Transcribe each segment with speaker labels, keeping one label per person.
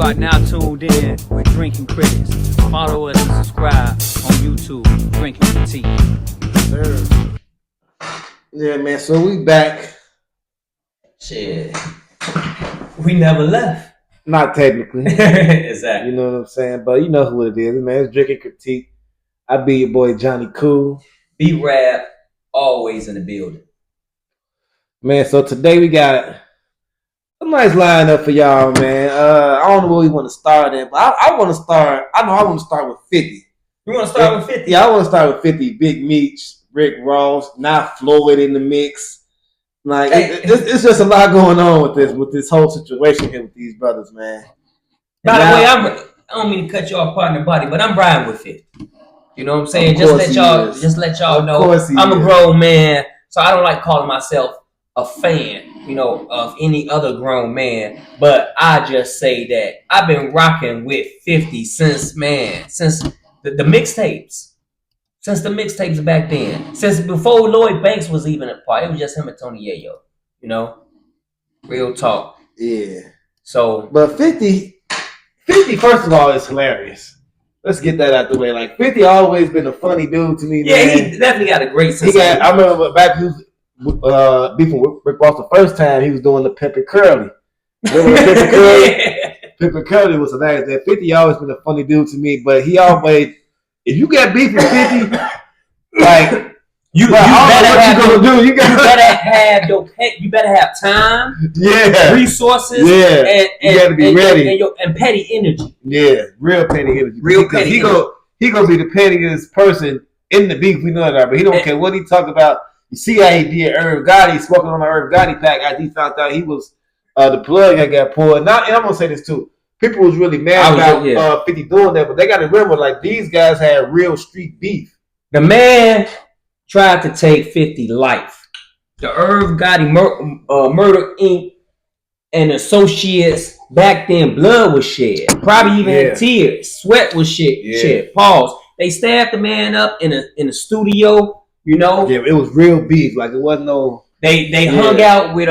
Speaker 1: are now tuned in with Drinking Critics. Follow us and subscribe on YouTube, Drinking Critique.
Speaker 2: Yeah, man. So we back.
Speaker 3: Shit. We never left.
Speaker 2: Not technically.
Speaker 3: Exactly.
Speaker 2: You know what I'm saying? But you know who it is, man. It's Drinking Critique. I be your boy Johnny Cool.
Speaker 3: B-Rap, always in the building.
Speaker 2: Man, so today we got a nice lineup for y'all, man. I don't know where we want to start at, but I want to start. I want to start with 50.
Speaker 3: You want to start with 50?
Speaker 2: Yeah, I want to start with 50. Big Meech, Rick Ross, not Floyd in the mix. Like it's just a lot going on with this whole situation here with these brothers, man.
Speaker 3: By the way, I don't mean to cut you off, partner body, but I'm riding with 50. You know what I'm saying? Just let y'all know I'm a grown man, so I don't like calling myself a fan, you know, of any other grown man. But I just say that I've been rocking with 50 since the mixtapes. Since the mixtapes back then. Since before Lloyd Banks was even a part. It was just him and Tony Yayo. You know? Real talk.
Speaker 2: Yeah.
Speaker 3: So
Speaker 2: but 50, first of all, is hilarious. Let's get that out the way. Like 50 always been a funny dude to me.
Speaker 3: Yeah,
Speaker 2: man.
Speaker 3: he definitely got a great sense.
Speaker 2: I remember back beefing with Rick Ross the first time he was doing the Pepper Curly. Remember the Pepper Curly? Pepper Curly was hilarious. That 50 always been a funny dude to me, but he always, if you got beef with 50, like you better have time, resources, and you gotta be ready,
Speaker 3: and petty energy.
Speaker 2: Yeah, real petty energy. He gonna be the pettiest person in the beef. We know that, but he don't care what he talk about. You see how he did Irv Gotti, smoking on the Irv Gotti pack after he found out he was the plug that got pulled. Now, and I'm gonna say this too. People was really mad about 50 doing that, but they got to remember, like, these guys had real street beef.
Speaker 3: The man tried to take 50 life. The Irv Gotti Murder Inc. and associates back then, blood was shed. Probably even tears. Sweat was shed. Pause. They stabbed the man up in a studio, you know.
Speaker 2: Yeah, it was real beef. Like, it wasn't no...
Speaker 3: They hung out with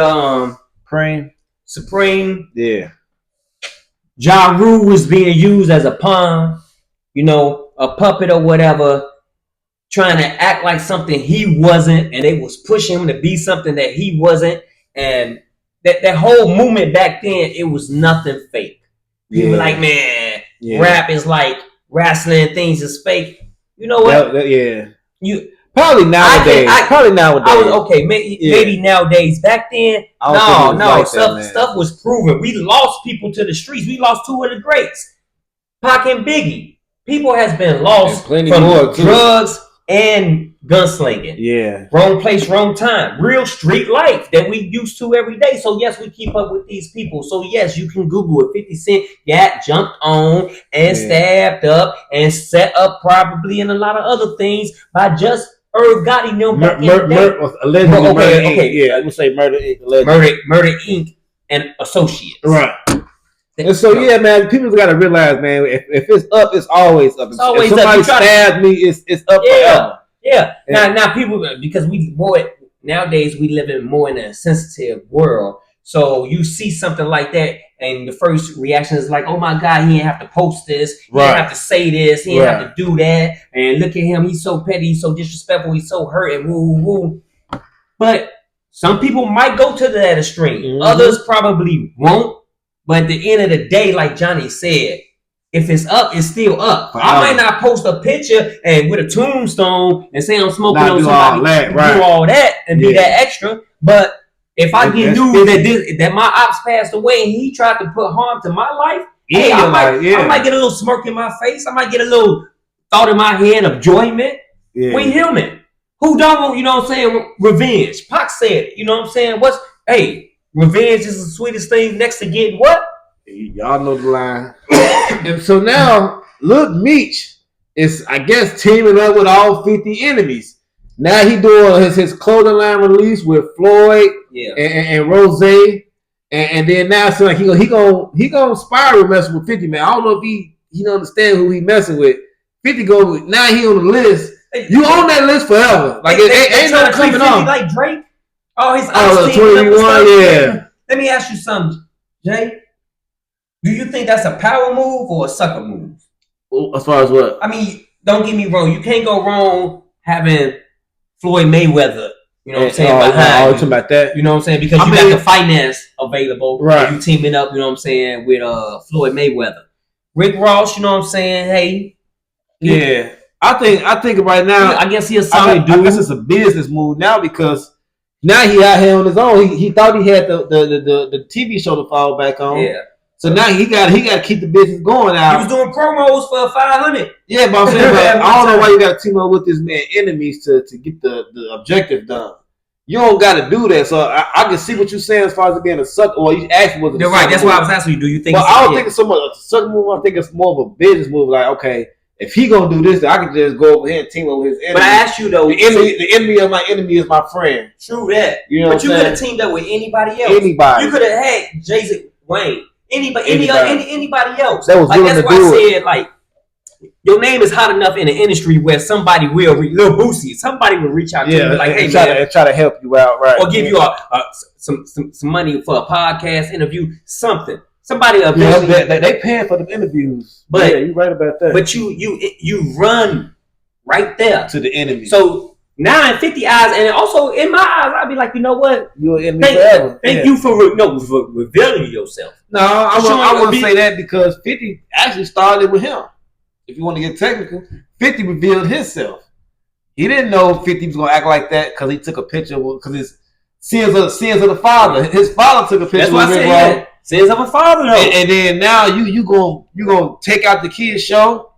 Speaker 3: Supreme.
Speaker 2: Yeah.
Speaker 3: Ja Rule was being used as a pawn, you know, a puppet or whatever, trying to act like something he wasn't, and they was pushing him to be something that he wasn't. And that whole movement back then, it was nothing fake. People were like, man, rap is like wrestling, things is fake. You know what?
Speaker 2: Probably nowadays.
Speaker 3: Maybe nowadays. Back then, stuff was proven. We lost people to the streets. We lost two of the greats, Pac and Biggie. People has been lost from drugs and gunslinging.
Speaker 2: Yeah.
Speaker 3: Wrong place, wrong time. Real street life that we used to every day. So yes, we keep up with these people. So yes, you can Google it. 50 Cent got jumped on and stabbed up and set up probably and a lot of other things by just Irv Gotti
Speaker 2: allegedly Murder Inc. Yeah, I would say Murder Inc.
Speaker 3: Murder Inc. and associates.
Speaker 2: Right. And so man, people gotta realize, man, if it's up, it's always up. If somebody stabs me, it's up forever.
Speaker 3: Yeah. Now people, because nowadays we live in more in a sensitive world. So you see something like that, and the first reaction is like, "Oh my God, he didn't have to post this. He didn't have to say this. He didn't have to do that." And look at him; he's so petty, he's so disrespectful, he's so hurt, and woo. But some people might go to that extreme. Mm-hmm. Others probably won't. But at the end of the day, like Johnny said, if it's up, it's still up. I might not post a picture and with a tombstone and say I'm smoking on somebody, do all that and be that extra, but if I get news that my ops passed away and he tried to put harm to my life, I might get a little smirk in my face. I might get a little thought in my head of enjoyment. Yeah. We human. Who don't want, you know what I'm saying, revenge? Pac said it, you know what I'm saying? Revenge is the sweetest thing next to getting what?
Speaker 2: Y'all know the line. And so now, Lil Meech is, I guess, teaming up with all 50 enemies. Now he doing his clothing line release with Floyd and Rose, and then now it's like he gonna spiral messing with 50, man. I don't know if he don't understand who he messing with. 50 now he on the list. You on that list forever. Like ain't no coming off.
Speaker 3: Like Drake. Oh, his
Speaker 2: 21, yeah.
Speaker 3: Let me ask you something, Jay. Do you think that's a power move or a sucker move?
Speaker 2: As far as what?
Speaker 3: I mean, don't get me wrong. You can't go wrong having Floyd Mayweather. You know what I'm saying? Behind
Speaker 2: talking about that.
Speaker 3: You know what I'm saying? Because you got the finance available.
Speaker 2: Right.
Speaker 3: And you teaming up, you know what I'm saying, with Floyd Mayweather. Rick Ross, you know what I'm saying? Hey.
Speaker 2: Yeah. I think right now,
Speaker 3: I guess he's a solid dude.
Speaker 2: I guess it's a business move now because now he out here on his own. He thought he had the TV show to fall back on.
Speaker 3: Yeah.
Speaker 2: So now he got to keep the business going out.
Speaker 3: He was doing promos for 500.
Speaker 2: Yeah, but I'm saying, I don't know why you got to team up with this man enemies to get the objective done. You don't got to do that. So I can see what you're saying as far as it being a sucker. Well, you asked was it
Speaker 3: You're right. That's why I was asking you. Do you think?
Speaker 2: Well, I don't think it's so much a sucker move. I think it's more of a business move. Like, okay, if he gonna do this, then I can just go over here and team up with his enemy.
Speaker 3: But I asked you though,
Speaker 2: the enemy of my enemy is my friend.
Speaker 3: True that.
Speaker 2: You know,
Speaker 3: but you could have teamed up with anybody else.
Speaker 2: Anybody.
Speaker 3: You could have had Jay-Z, Wayne. Anybody else.
Speaker 2: That was
Speaker 3: like
Speaker 2: willing
Speaker 3: that's
Speaker 2: to
Speaker 3: why
Speaker 2: do
Speaker 3: I said like your name is hot enough in the industry where somebody will Lil Boosie, somebody will reach out to you and be like, hey man,
Speaker 2: try to help you out, right?
Speaker 3: Or give you some money for a podcast interview, something. Somebody
Speaker 2: they paying for the interviews.
Speaker 3: But
Speaker 2: yeah, you're right about that.
Speaker 3: But you run right there
Speaker 2: to the enemy.
Speaker 3: So now in 50 eyes, and also in my eyes, I'd be like, you know what?
Speaker 2: You're an enemy forever.
Speaker 3: Thank you for revealing yourself.
Speaker 2: No, I wouldn't say that because 50 actually started with him. If you want to get technical, 50 revealed himself. He didn't know 50 was going to act like that because he took a picture because it's sins of the father. His father took a picture.
Speaker 3: That's what I said. Yeah. Sins of a father, though.
Speaker 2: And then now you gonna take out the kids show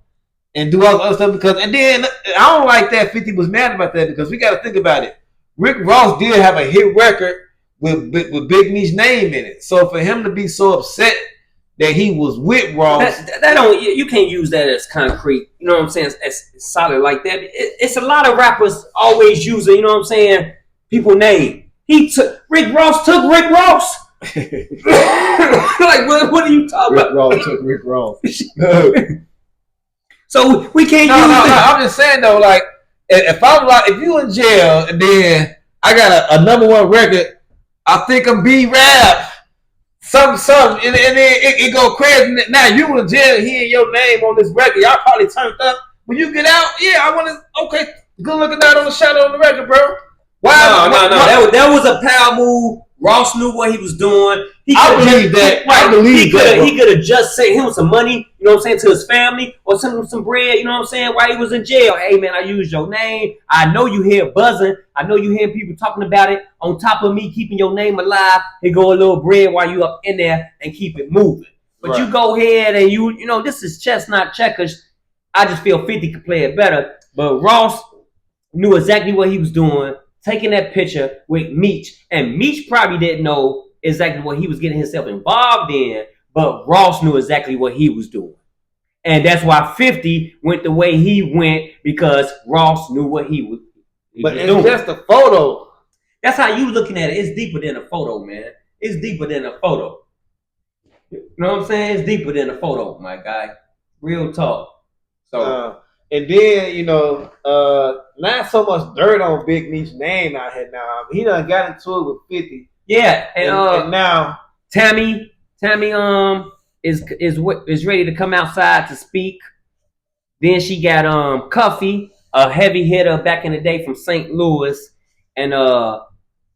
Speaker 2: and do all the other stuff because. And then I don't like that 50 was mad about that because we got to think about it. Rick Ross did have a hit record with Big Meech's name in it. So for him to be so upset that he was with Ross,
Speaker 3: that don't, you can't use that as concrete. You know what I'm saying? As solid like that. It's a lot of rappers always using. You know what I'm saying? People name. Rick Ross took Rick Ross. Like what are you talking about?
Speaker 2: Rick Ross took Rick Ross.
Speaker 3: So we can't use
Speaker 2: No, I'm just saying though, like if you in jail and then I got a number one record, I think I'm B-Rap. Something, and then it go crazy. Now you in jail, hearing your name on this record, y'all probably turned up. When you get out, yeah, I want to. Okay, good looking out on the shadow on the record, bro.
Speaker 3: Why? No. That was a power move. Ross knew what he was doing.
Speaker 2: I believe that.
Speaker 3: He could have just sent him some money, you know what I'm saying, to his family or sent him some bread, you know what I'm saying, while he was in jail. Hey, man, I used your name. I know you hear buzzing. I know you hear people talking about it. On top of me keeping your name alive, here go a little bread while you up in there and keep it moving. But You go ahead and you know, this is chess, not checkers. I just feel 50 could play it better. But Ross knew exactly what he was doing. Taking that picture with Meech, and Meech probably didn't know exactly what he was getting himself involved in, but Ross knew exactly what he was doing. And that's why 50 went the way he went, because Ross knew what he was
Speaker 2: doing.
Speaker 3: It's
Speaker 2: just a photo.
Speaker 3: That's how you looking at it. It's deeper than a photo, man. It's deeper than a photo. You know what I'm saying? It's deeper than a photo, my guy. Real talk. So
Speaker 2: and then, you know, not so much dirt on Big Meech's name out here now. He done got into it with 50.
Speaker 3: Yeah,
Speaker 2: and now
Speaker 3: Tammy is ready to come outside to speak. Then she got Cuffy, a heavy hitter back in the day from St. Louis, and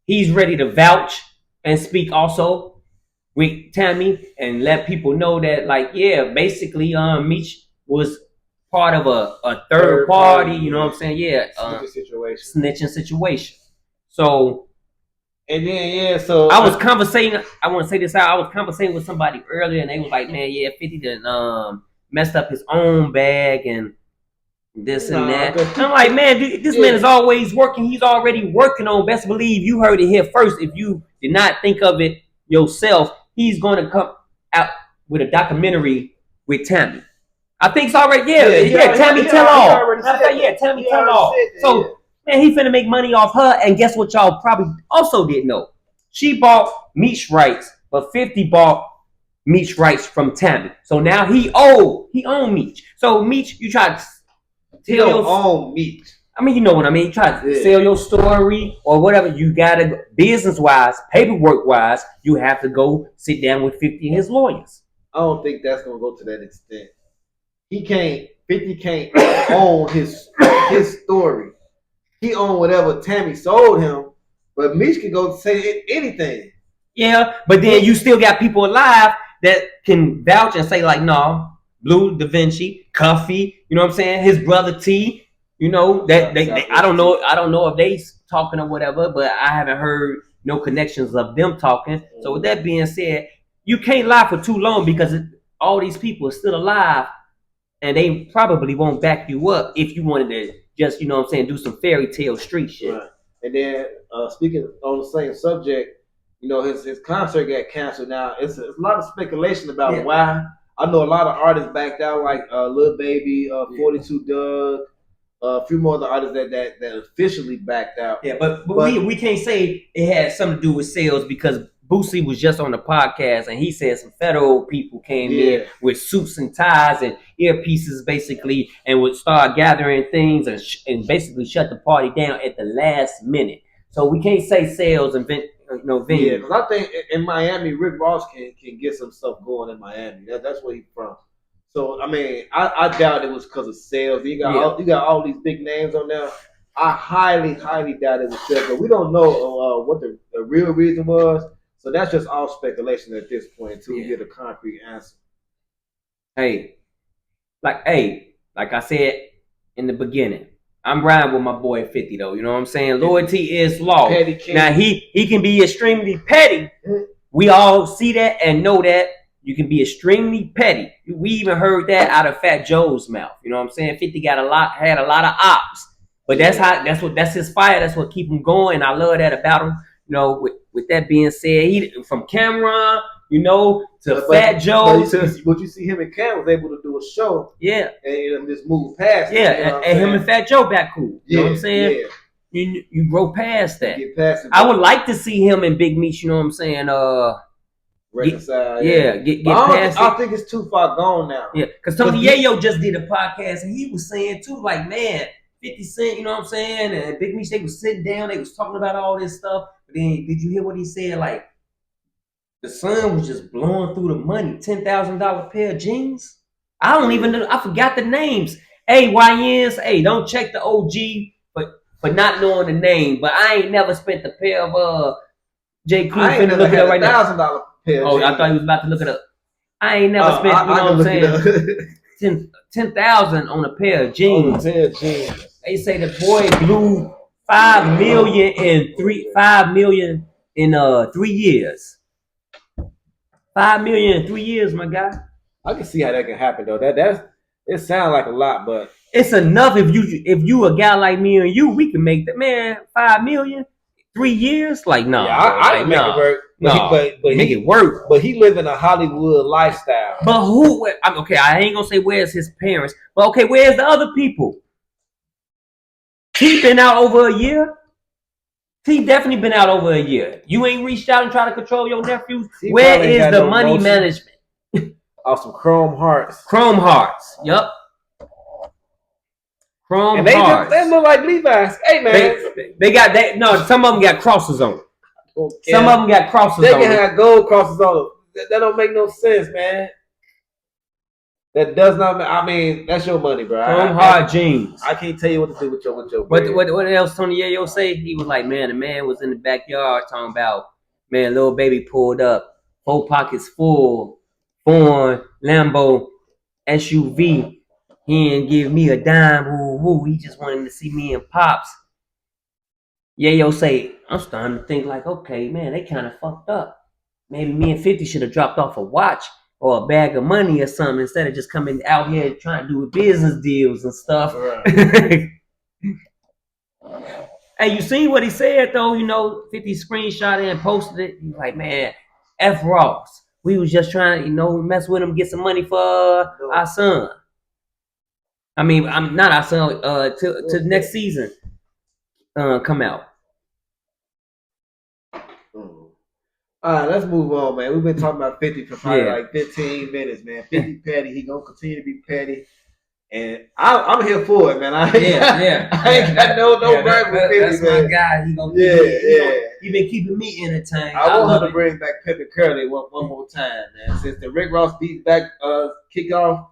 Speaker 3: he's ready to vouch and speak also with Tammy and let people know that, like, yeah, basically Meech was part of a third party, you know what I'm saying? Yeah, snitching situation. So,
Speaker 2: and then so
Speaker 3: I was conversating. I want to say this out. I was conversating with somebody earlier, and they was like, "Man, yeah, 50 done messed up his own bag and this and that." And I'm like, "Man, this man is always working. He's already working on. Best believe you heard it here first. If you did not think of it yourself, he's going to come out with a documentary with Tammy." I think it's already, Tammy Tell All. Tammy Tell All. So, man, he finna make money off her, and guess what y'all probably also didn't know? She bought Meech rights, but 50 bought Meech rights from Tammy. So now he owned Meech. So Meech, you try to tell your
Speaker 2: own Meech.
Speaker 3: I mean, you know what I mean. You try to sell your story or whatever. You gotta, business wise, paperwork wise, you have to go sit down with 50 and his lawyers.
Speaker 2: I don't think that's gonna go to that extent. 50 can't own his story. He owned whatever Tammy sold him, but Meech can go say anything.
Speaker 3: Yeah, but then you still got people alive that can vouch and say like, no, Blue Da Vinci, Cuffy, you know what I'm saying? His brother T, you know that they I don't know if they talking or whatever, but I haven't heard no connections of them talking. So with that being said, you can't lie for too long because all these people are still alive, and they probably won't back you up if you wanted to just, you know what I'm saying, do some fairy tale street shit.
Speaker 2: Right. And then speaking on the same subject, you know, his concert got canceled now. It's a lot of speculation about why. I know a lot of artists backed out, like Lil Baby, 42 Doug, a few more other artists that officially backed out.
Speaker 3: Yeah, but we can't say it had something to do with sales because Boosie was just on the podcast and he said some federal people came in with suits and ties and earpieces basically and would start gathering things and basically shut the party down at the last minute. So we can't say sales and venue.
Speaker 2: Yeah, because I think in Miami, Rick Ross can get some stuff going in Miami. That's where he's from. So I mean, I doubt it was because of sales. You got all these big names on there. I highly doubt it was sales, but we don't know what the real reason was. So that's just all speculation at this point until we get a concrete answer.
Speaker 3: Hey, like I said in the beginning, I'm riding with my boy 50 though. You know what I'm saying? Loyalty is law. Now he can be extremely petty. We all see that and know that. You can be extremely petty. We even heard that out of Fat Joe's mouth. You know what I'm saying? 50 had a lot of ops. But that's his fire. That's what keep him going. I love that about him. You know, with that being said, he from Cameron, you know, to Fat Joe.
Speaker 2: But you see him and Cam was able to do a show.
Speaker 3: Yeah.
Speaker 2: And just move past
Speaker 3: it. Yeah, and him and Fat Joe back cool. You know what I'm saying? Yeah. You grow past that.
Speaker 2: Get past it,
Speaker 3: I would like to see him and Big Meech, you know what I'm saying?
Speaker 2: Reconcile.
Speaker 3: Get past it.
Speaker 2: I think it's too far gone now.
Speaker 3: Yeah, because Tony Yayo just did a podcast and he was saying too, like, man, 50 Cent, you know what I'm saying? And Big Meech, they was sitting down, they was talking about all this stuff. But then, did you hear what he said? Like, the son was just blowing through the money. $10,000 pair of jeans. I don't even know. I forgot the names. Hey, YNs, hey, don't check the OG for not knowing the name. But I ain't never spent a pair of J. Crew.
Speaker 2: I ain't never had a $1,000 pair.
Speaker 3: Oh, I thought he was about to look it up. I ain't never spent, you know what I'm saying? 10,000 on a pair of jeans. They say the boy blew $5 million in 3 years. $5 million in 3 years, my guy.
Speaker 2: I can see how that can happen though. It sounds like a lot, but
Speaker 3: it's enough if you a guy like me and you, we can make that, man. $5 million, 3 years, like no.
Speaker 2: Yeah, I can make it work. But
Speaker 3: make it work.
Speaker 2: But he live in a Hollywood lifestyle.
Speaker 3: But who? Okay, I ain't gonna say where's his parents, but okay, where's the other people? He been out over a year. He definitely been out over a year. You ain't reached out and tried to control your nephews. Where is the money management?
Speaker 2: Oh, some Chrome Hearts.
Speaker 3: Chrome Hearts. Yup. Chrome
Speaker 2: and
Speaker 3: Hearts.
Speaker 2: They look like Levi's. Hey man,
Speaker 3: they got that. No, some of them got crosses on. Okay. Some of them got crosses on.
Speaker 2: They can have gold crosses on. That don't make no sense, man. That does not. I mean, that's your money, bro.
Speaker 3: Chrome hard jeans.
Speaker 2: I can't tell you what to do with your.
Speaker 3: What else Tony Yayo say? He was like, man, the man was in the backyard talking about, man, little baby pulled up, 4 pockets full, foreign Lambo SUV. He didn't give me a dime. Woo woo. He just wanted to see me and Pops. Yayo say, I'm starting to think like, okay, man, they kind of fucked up. Maybe me and 50 should have dropped off a watch or a bag of money or something instead of just coming out here trying to do business deals and stuff. Right. Hey, you seen what he said though? You know, 50 screenshot it and posted it. He's like, man, F Ross. We was just trying to, mess with him, get some money for our son. I mean, I'm not our son. To next season, come out.
Speaker 2: All right, let's move on, man. We've been talking about 50 for probably like 15 minutes, man. 50 petty. He gonna continue to be petty. And I'm here for it, man. I ain't got no right with 50,
Speaker 3: that's
Speaker 2: man.
Speaker 3: my guy. He gonna he been keeping me entertained.
Speaker 2: I want him to bring back Pimpin' Curly one more time, man. Since the Rick Ross beat back kick off,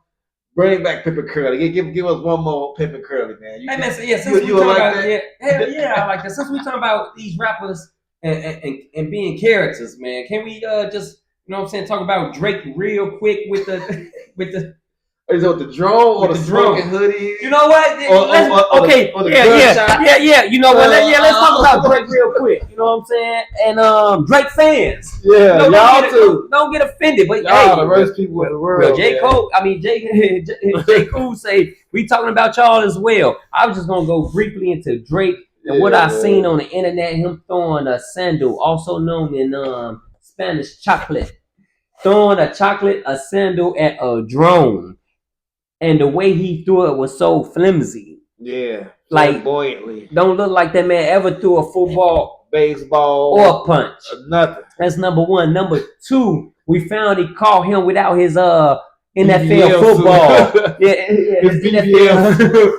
Speaker 2: bring back Pimpin' Curly. Give us one more Pimpin' Curly, man.
Speaker 3: Hey man, since we talking about I like that. Since we talking about these rappers and being characters, man, can we just talk about Drake real quick with the with the.
Speaker 2: Is it the drone or the smoking hoodie?
Speaker 3: You know what? Yeah. You know what? Let's talk about Drake real quick. You know what I'm saying? And Drake fans.
Speaker 2: Yeah, y'all too.
Speaker 3: Don't get offended, but
Speaker 2: y'all the worst people in the world.
Speaker 3: J. Cole say we talking about y'all as well. I was just gonna go briefly into Drake and what I seen on the internet. Him throwing a sandal, also known in Spanish chocolate, throwing a sandal at a drone. And the way he threw it was so flimsy.
Speaker 2: Yeah.
Speaker 3: Like,
Speaker 2: buoyantly.
Speaker 3: Don't look like that man ever threw a football,
Speaker 2: baseball,
Speaker 3: or a punch.
Speaker 2: Nothing.
Speaker 3: That's number one. Number two, we found he caught him without his NFL football. His NFL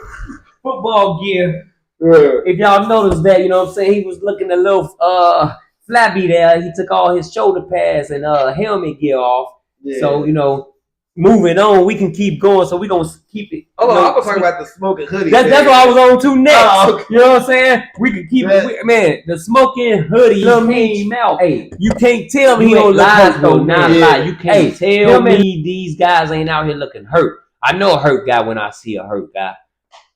Speaker 3: football gear. Yeah. If y'all noticed that, you know what I'm saying, he was looking a little flabby there. He took all his shoulder pads and helmet gear off. Yeah. So, moving on, we can keep going, so we're going to keep it.
Speaker 2: Oh, I was talking about the smoking hoodie.
Speaker 3: That's what I was on to next. Oh, okay. You know what I'm saying? We can keep it. Man, the smoking hoodie came out. Hey, you can't tell me he don't look hurt, though. Not lie. You can't tell me these guys ain't out here looking hurt. I know a hurt guy when I see a hurt guy.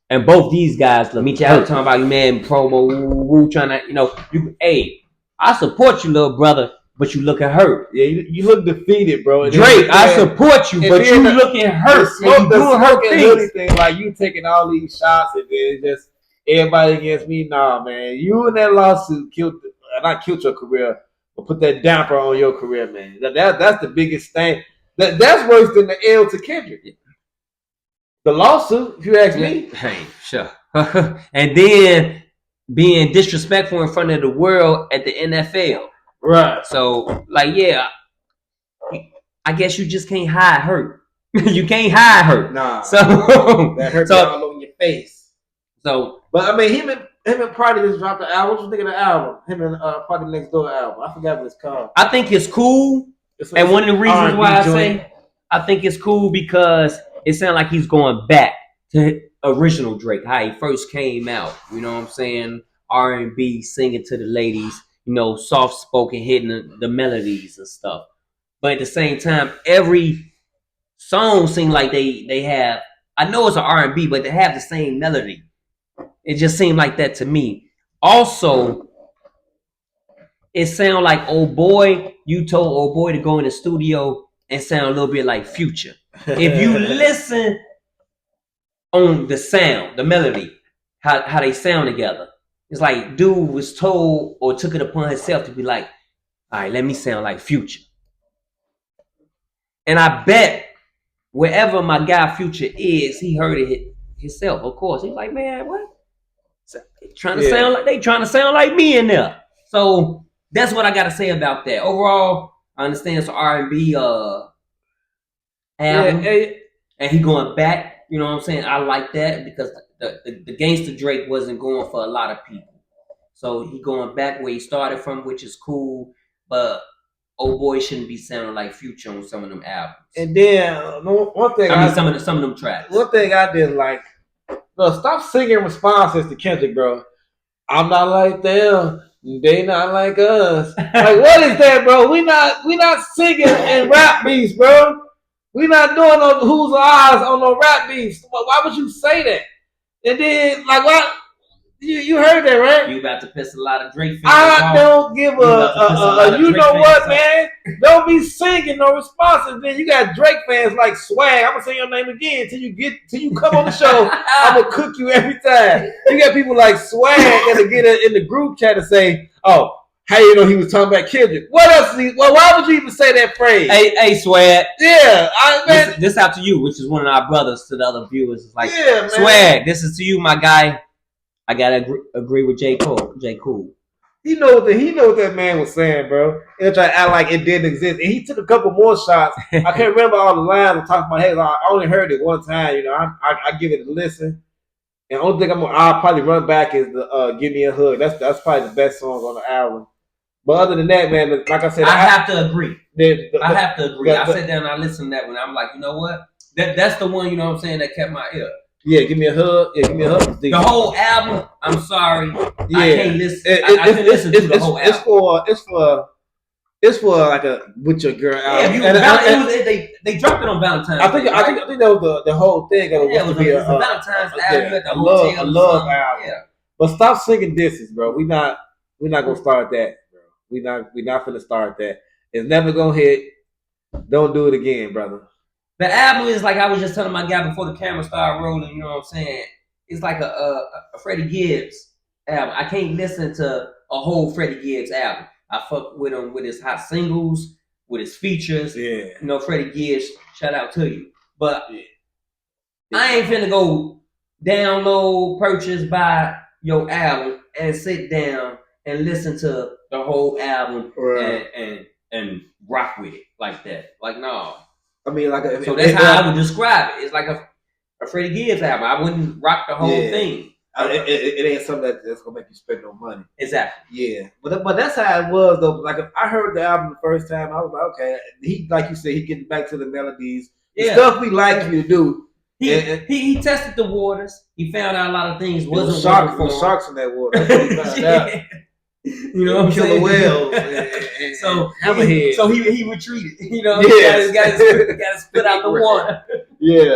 Speaker 3: And both these guys look hurt. Talking about you, man, promo, trying to, I support you, little brother. But you looking hurt.
Speaker 2: Yeah, you look defeated, bro.
Speaker 3: Drake, I support you, but you looking hurt. You doing hurt things.
Speaker 2: Like you taking all these shots and then just everybody against me. Nah, man. You and that lawsuit not killed your career, but put that damper on your career, man. That's the biggest thing. That's worse than the L to Kendrick. The lawsuit, if you ask me.
Speaker 3: Hey, sure. And then being disrespectful in front of the world at the NFL.
Speaker 2: Right.
Speaker 3: So, I guess you just can't hide hurt. You can't hide hurt.
Speaker 2: Nah.
Speaker 3: So
Speaker 2: that hurt all over your face.
Speaker 3: So,
Speaker 2: but I mean, him and Party just dropped the album. What you think of the album? Him and Party Next Door album. I forgot what it's called.
Speaker 3: I think it's cool. And one of the reasons why I think it's cool because it sounds like he's going back to original Drake, how he first came out. You know what I'm saying? R&B, singing to the ladies. Soft spoken, hitting the melodies and stuff. But at the same time, every song seems like they have. I know it's an R&B, but they have the same melody. It just seemed like that to me. Also, it sounded like old boy. You told old boy to go in the studio and sound a little bit like Future. If you listen on the sound, the melody, how they sound together. It's like dude was told or took it upon himself to be like, all right, let me sound like Future. And I bet wherever my guy Future is, he heard it himself. Of course, he's like, man, what? They trying to sound like me in there. So that's what I got to say about that. Overall, I understand it's an R&B album, and he going back. You know what I'm saying? I like that because the Gangsta Drake wasn't going for a lot of people. So he going back where he started from, which is cool. But old boy shouldn't be sounding like Future on some of them albums.
Speaker 2: And then one thing
Speaker 3: some of them tracks.
Speaker 2: One thing I didn't like, stop singing responses to Kendrick, bro. I'm not like them. They not like us. Like, what is that, bro? We not singing in rap beats, bro. We not doing no who's eyes on no rap beats. Why would you say that? And then, like, what? You heard that, right?
Speaker 3: You about to piss a lot of Drake fans
Speaker 2: I don't give a you know what, man? Don't be singing no responses. Then you got Drake fans like Swag. I'm gonna say your name again till you come on the show. I'm gonna cook you every time. You got people like Swag that'll get in the group chat and say, "Oh, how you know he was talking about Kendrick? What else? Why would you even say that phrase?"
Speaker 3: Hey, Swag.
Speaker 2: Yeah,
Speaker 3: this out to you, which is one of our brothers to the other viewers. It's like,
Speaker 2: yeah, man.
Speaker 3: Swag. This is to you, my guy. I gotta agree with J. Cole.
Speaker 2: He know what that man was saying, bro. He'll try to act like it didn't exist. And he took a couple more shots. I can't remember all the lines. I'm talking about, hey, I only heard it one time. You know, I give it a listen. And the only thing I'll probably run back is the "Give Me a Hug." That's probably the best song on the album. But other than that, man, like I said,
Speaker 3: I have to agree.
Speaker 2: I
Speaker 3: have to agree. I sat down and I listened to that one. I'm like, you know what? That's the one, you know what I'm saying, that kept my ear.
Speaker 2: Yeah, Give Me a Hug. Yeah, Give Me a Hug.
Speaker 3: The whole album, I'm sorry. Yeah. I can't listen. I couldn't listen to the whole album.
Speaker 2: It's for like a with your girl album.
Speaker 3: They dropped it on Valentine's Day.
Speaker 2: I think that was the whole thing. It was a
Speaker 3: Valentine's album.
Speaker 2: A love album. Yeah. But stop singing disses, bro. We're not gonna start that, bro. We're not gonna start that. It's never gonna hit. Don't do it again, brother.
Speaker 3: The album is like I was just telling my guy before the camera started rolling. You know what I'm saying? It's like a Freddie Gibbs album. I can't listen to a whole Freddie Gibbs album. I fuck with him with his hot singles, with his features.
Speaker 2: Yeah.
Speaker 3: You know, Freddie Gibbs, shout out to you. But I ain't finna go download, purchase, buy your album and sit down and listen to the whole album and rock with it like that. Like, no.
Speaker 2: I mean,
Speaker 3: so that's how I would describe it. It's like a Freddie Gibbs album. I wouldn't rock the whole thing.
Speaker 2: It ain't something that's gonna make you spend no money.
Speaker 3: Exactly.
Speaker 2: Yeah, but that's how it was though. Like if I heard the album the first time, I was like, okay, he like you said, he getting back to the melodies, the stuff we like you to do.
Speaker 3: He tested the waters. He found out a lot of things wasn't
Speaker 2: sharks in that water. That's what he found out.
Speaker 3: You know what I'm saying?
Speaker 2: Killer whales.
Speaker 3: So he retreated. You know, he got to spit out the water.
Speaker 2: Yeah,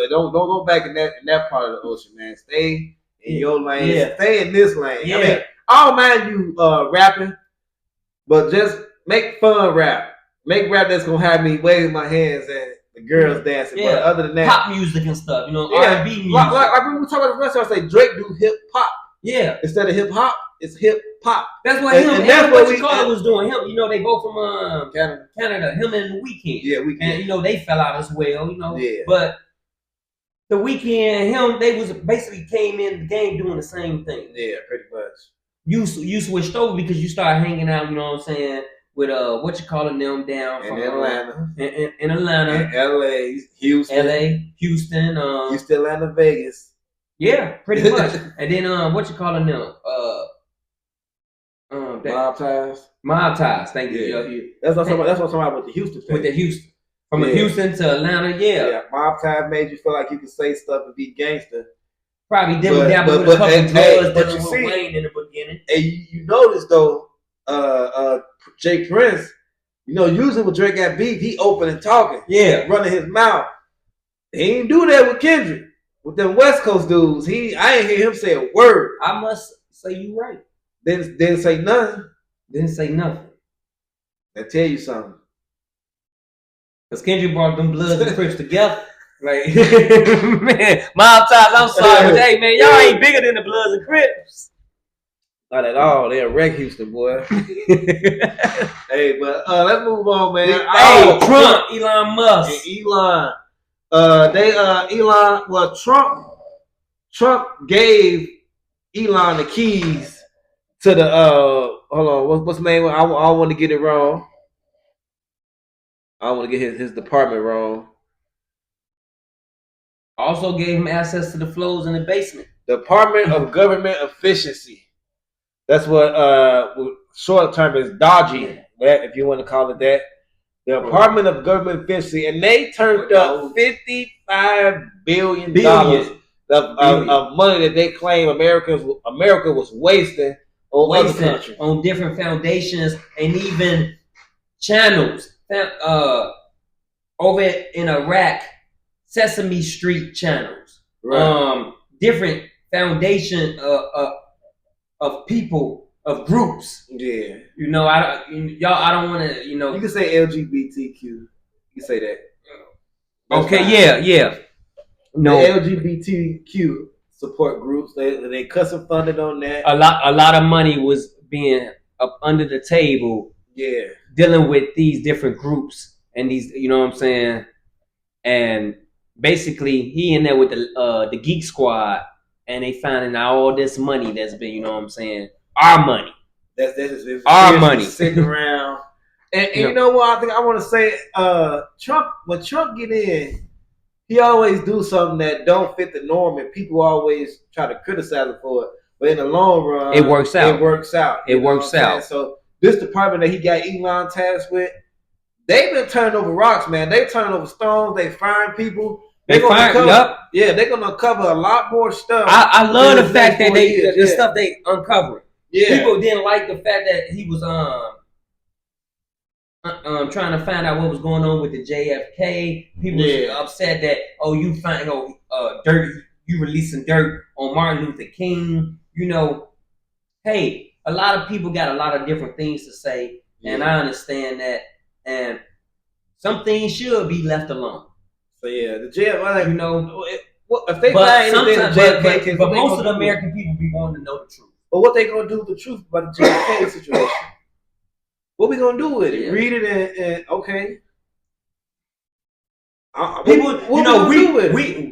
Speaker 2: don't go back in that part of the ocean, man. Stay in your lane. Yeah. Stay in this lane. Yeah. I mean, I don't mind you rapping, but just make fun rap. Make rap that's gonna have me waving my hands and the girls dancing.
Speaker 3: Yeah.
Speaker 2: But other than that,
Speaker 3: pop music and stuff. You know, R&B music.
Speaker 2: Like when we talk about the rest, I say Drake do hip hop.
Speaker 3: Yeah.
Speaker 2: Instead of hip hop, it's hip hop.
Speaker 3: That's what What was doing. Him, you know, they both from Canada. Him and The Weeknd.
Speaker 2: Yeah, Weeknd.
Speaker 3: And you know, they fell out as well. You know,
Speaker 2: yeah.
Speaker 3: But The Weeknd and him, they was basically came in the game doing the same thing.
Speaker 2: Yeah, pretty much.
Speaker 3: You switched over because you started hanging out. You know what I'm saying? With them down from
Speaker 2: Atlanta,
Speaker 3: in Atlanta,
Speaker 2: in LA, Houston,
Speaker 3: Houston,
Speaker 2: Atlanta, Vegas.
Speaker 3: Yeah, pretty much. And then them? Mob ties. Thank you.
Speaker 2: Yeah. That's what I'm talking about with the Houston thing.
Speaker 3: With the Houston. From Houston to Atlanta,
Speaker 2: yeah. Mob ties made you feel like you could say stuff and be gangster.
Speaker 3: Probably dibble dabble with a couple drugs that was Wayne in the beginning.
Speaker 2: And you notice though, Jay Prince, you know, usually when Drake got beef, he open and talking.
Speaker 3: Yeah.
Speaker 2: Running his mouth. He ain't do that with Kendrick. With them West Coast dudes, I ain't hear him say a word.
Speaker 3: I must say you right.
Speaker 2: Didn't say nothing.
Speaker 3: Didn't say nothing.
Speaker 2: That tell you something.
Speaker 3: Because Kendrick brought them Bloods and Crips together. Like, man, Mob Ties, I'm sorry, but hey, man, y'all ain't bigger than the Bloods and Crips.
Speaker 2: Not at all. They're wreck Houston, boy. Hey, but let's move on, man.
Speaker 3: Hey, Trump, Elon Musk.
Speaker 2: And Elon. Trump gave Elon the keys to the hold on, what's the name? I don't want to get it wrong. I don't want to get his department wrong.
Speaker 3: Also gave him access to the flows in the basement.
Speaker 2: Department of Government Efficiency. That's what short term is DOGE, if you want to call it that. The Department of Government Efficiency, and they turned up $55 billion of money that they claim America was wasting on other countries,
Speaker 3: on different foundations and even channels. Over in Iraq, Sesame Street channels,
Speaker 2: right.
Speaker 3: Different foundation of people. Of groups,
Speaker 2: yeah.
Speaker 3: You know, I don't want to. You know,
Speaker 2: you can say LGBTQ. You can say that.
Speaker 3: That's okay, fine. Yeah. No,
Speaker 2: the LGBTQ support groups. They custom funded on that.
Speaker 3: A lot of money was being up under the table.
Speaker 2: Yeah,
Speaker 3: dealing with these different groups and these. You know what I'm saying? And basically, he in there with the Geek Squad, and they finding out all this money that's been. You know what I'm saying? Our money.
Speaker 2: That's
Speaker 3: our money
Speaker 2: sitting around. And you know what? I think I want to say, Trump. When Trump get in, he always do something that don't fit the norm, and people always try to criticize him for it. But in the long run,
Speaker 3: it works out.
Speaker 2: It works out.
Speaker 3: It works out.
Speaker 2: So this department that he got Elon tasked with, they've been turning over rocks, man. They turning over stones. They firing people. They're gonna cover a lot more stuff.
Speaker 3: I love the fact that the stuff they uncovered.
Speaker 2: Yeah,
Speaker 3: people didn't like the fact that he was trying to find out what was going on with the JFK. People were upset that you find dirt, you releasing dirt on Martin Luther King. You know, hey, a lot of people got a lot of different things to say, and I understand that. And some things should be left alone.
Speaker 2: So the JFK,
Speaker 3: you know,
Speaker 2: if they find anything,
Speaker 3: but most of the American people be wanting to know the truth.
Speaker 2: But what they gonna do with the truth about the JFK situation? What we gonna do with it? Read it and okay.
Speaker 3: People,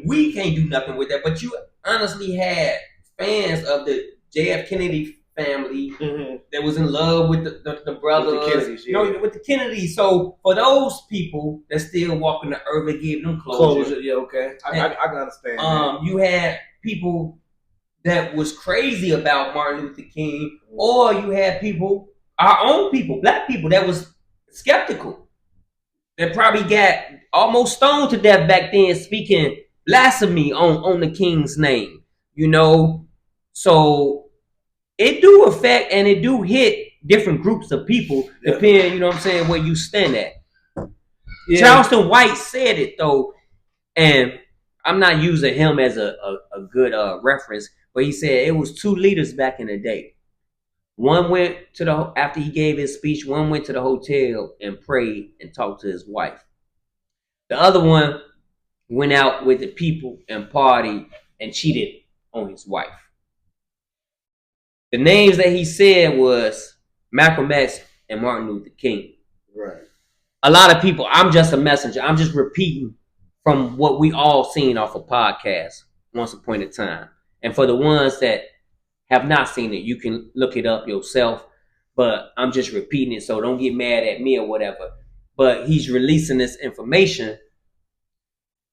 Speaker 3: we can't do nothing with that. But you honestly had fans of the JF Kennedy family that was in love with the brothers, with the Kennedys, with the Kennedys. So for those people that still walking the earth, they gave them closure.
Speaker 2: Yeah, okay, I can understand.
Speaker 3: You had people that was crazy about Martin Luther King, or you had people, our own people, black people, that was skeptical. That probably got almost stoned to death back then, speaking blasphemy on the King's name. You know, so it do affect and it do hit different groups of people, depending, you know what I'm saying, where you stand at. Yeah. Charleston White said it though, and I'm not using him as a good reference, but he said it was two leaders back in the day. One went to after he gave his speech, one went to the hotel and prayed and talked to his wife. The other one went out with the people and partied and cheated on his wife. The names that he said was Malcolm X and Martin Luther King.
Speaker 2: Right.
Speaker 3: A lot of people, I'm just a messenger. I'm just repeating from what we all seen off a podcast once upon a time. And for the ones that have not seen it, you can look it up yourself. But I'm just repeating it, so don't get mad at me or whatever. But he's releasing this information,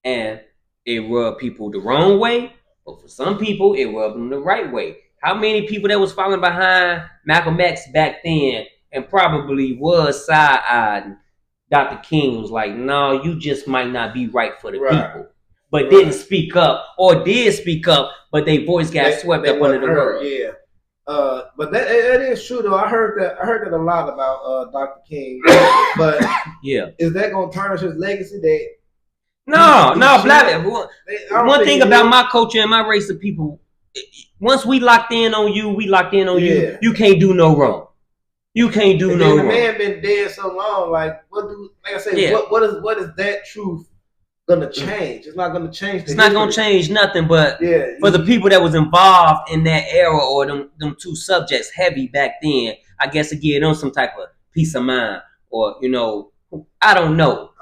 Speaker 3: and it rubbed people the wrong way. But for some people, it rubbed them the right way. How many people that was following behind Malcolm X back then and probably was side-eyeing Dr. King was like, no, you just might not be right for the people. But didn't speak up, or did speak up, but their voice got swept up under the rug.
Speaker 2: Yeah. But that is true though. I heard that a lot about Dr. King. But is that gonna tarnish his legacy?
Speaker 3: One thing about my culture and my race of people, once we locked in on you, you. You can't do no wrong. You can't do no wrong.
Speaker 2: The man been dead so long. Like what is that truth gonna change? It's not gonna change.
Speaker 3: It's not gonna change nothing. But for the people that was involved in that era or them two subjects heavy back then, I guess it gave them some type of peace of mind, or I don't know.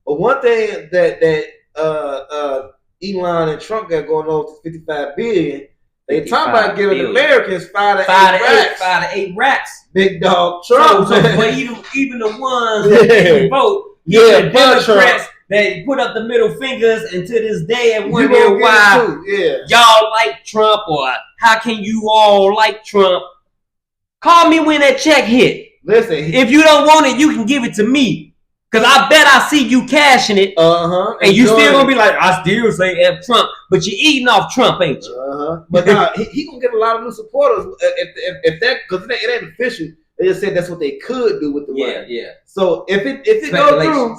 Speaker 2: But one thing that Elon and Trump got going on with 55 billion. They talk about giving Americans 5 to 8 racks. Big dog Trump.
Speaker 3: But even the ones that didn't vote, the Democrats that put up the middle fingers, and to this day and wonder why y'all like Trump, or how can you all like Trump? Call me when that check hit.
Speaker 2: Listen,
Speaker 3: if you don't want it, you can give it to me. Cause I bet I see you cashing it, and you still gonna be like, I still say F Trump, but you eating off Trump, ain't you?
Speaker 2: But he gonna get a lot of new supporters if that, because it ain't official. They just said that's what they could do with the money. Yeah. So if it goes through,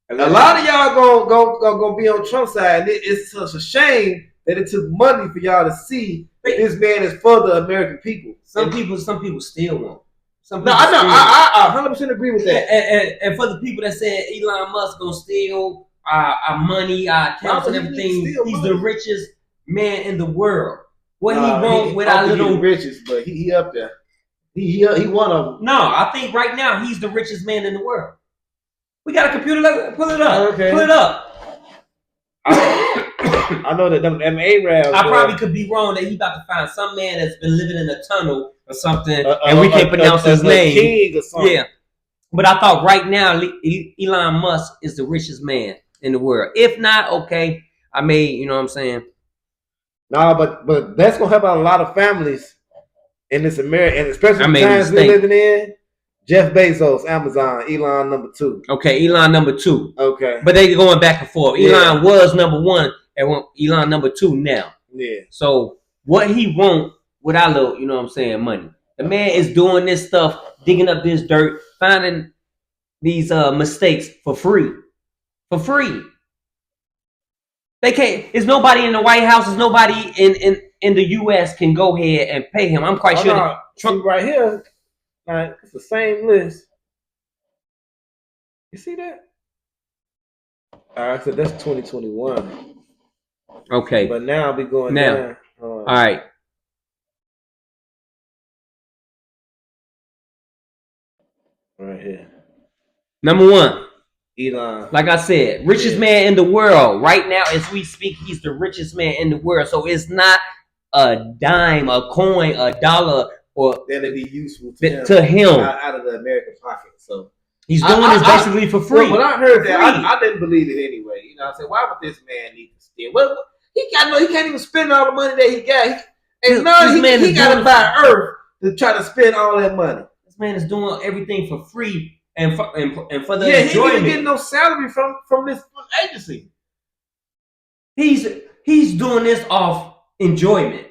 Speaker 2: a lot of y'all gonna be on Trump's side. It's such a shame that it took money for y'all to see that this man is for the American people.
Speaker 3: Some people still won't.
Speaker 2: I know. I 100% agree with that.
Speaker 3: And for the people that said Elon Musk gonna steal our money, our accounts, and everything, he's the richest man in the world. What he won't with our little
Speaker 2: riches, but he up there. He one of them.
Speaker 3: No, I think right now he's the richest man in the world. We got a computer. Pull it up.
Speaker 2: Okay.
Speaker 3: Pull it up.
Speaker 2: I know that them Arabs.
Speaker 3: I probably could be wrong that he about to find some man that's been living in a tunnel or something, and we can't pronounce his name.
Speaker 2: King or something.
Speaker 3: Yeah, but I thought right now Elon Musk is the richest man in the world. If not, okay, I may, you know what I'm saying.
Speaker 2: No, but that's gonna help out a lot of families in this America, and especially the times we're living in. Jeff Bezos, Amazon, Elon number 2.
Speaker 3: Okay, Elon number 2.
Speaker 2: Okay,
Speaker 3: but they going back and forth. Elon was number 1, and Elon number 2 now.
Speaker 2: Yeah.
Speaker 3: So what he want with our little, you know what I'm saying, money? The man is doing this stuff, digging up this dirt, finding these mistakes for free. For free. They can't. There's nobody in the White House. There's nobody in the U.S. can go ahead and pay him. I'm quite sure.
Speaker 2: No, Trump right here. It's the same list. You see that? All right, so that's 2021.
Speaker 3: Okay.
Speaker 2: But now we going down.
Speaker 3: All right.
Speaker 2: Right here.
Speaker 3: Number 1.
Speaker 2: Elon.
Speaker 3: Like I said, richest man in the world. Right now, as we speak, he's the richest man in the world. So it's not a dime, a coin, a dollar, or
Speaker 2: that'll be useful to
Speaker 3: him
Speaker 2: out of the American pocket. So
Speaker 3: he's doing this basically for free.
Speaker 2: When I heard that, I didn't believe it anyway. You know, I said, why would this man need to steal? Well, he can't even spend all the money that he got. He got to buy Earth to try to spend all that money.
Speaker 3: This man is doing everything for free. And for the enjoyment.
Speaker 2: He ain't getting no salary from this agency.
Speaker 3: He's doing this off enjoyment.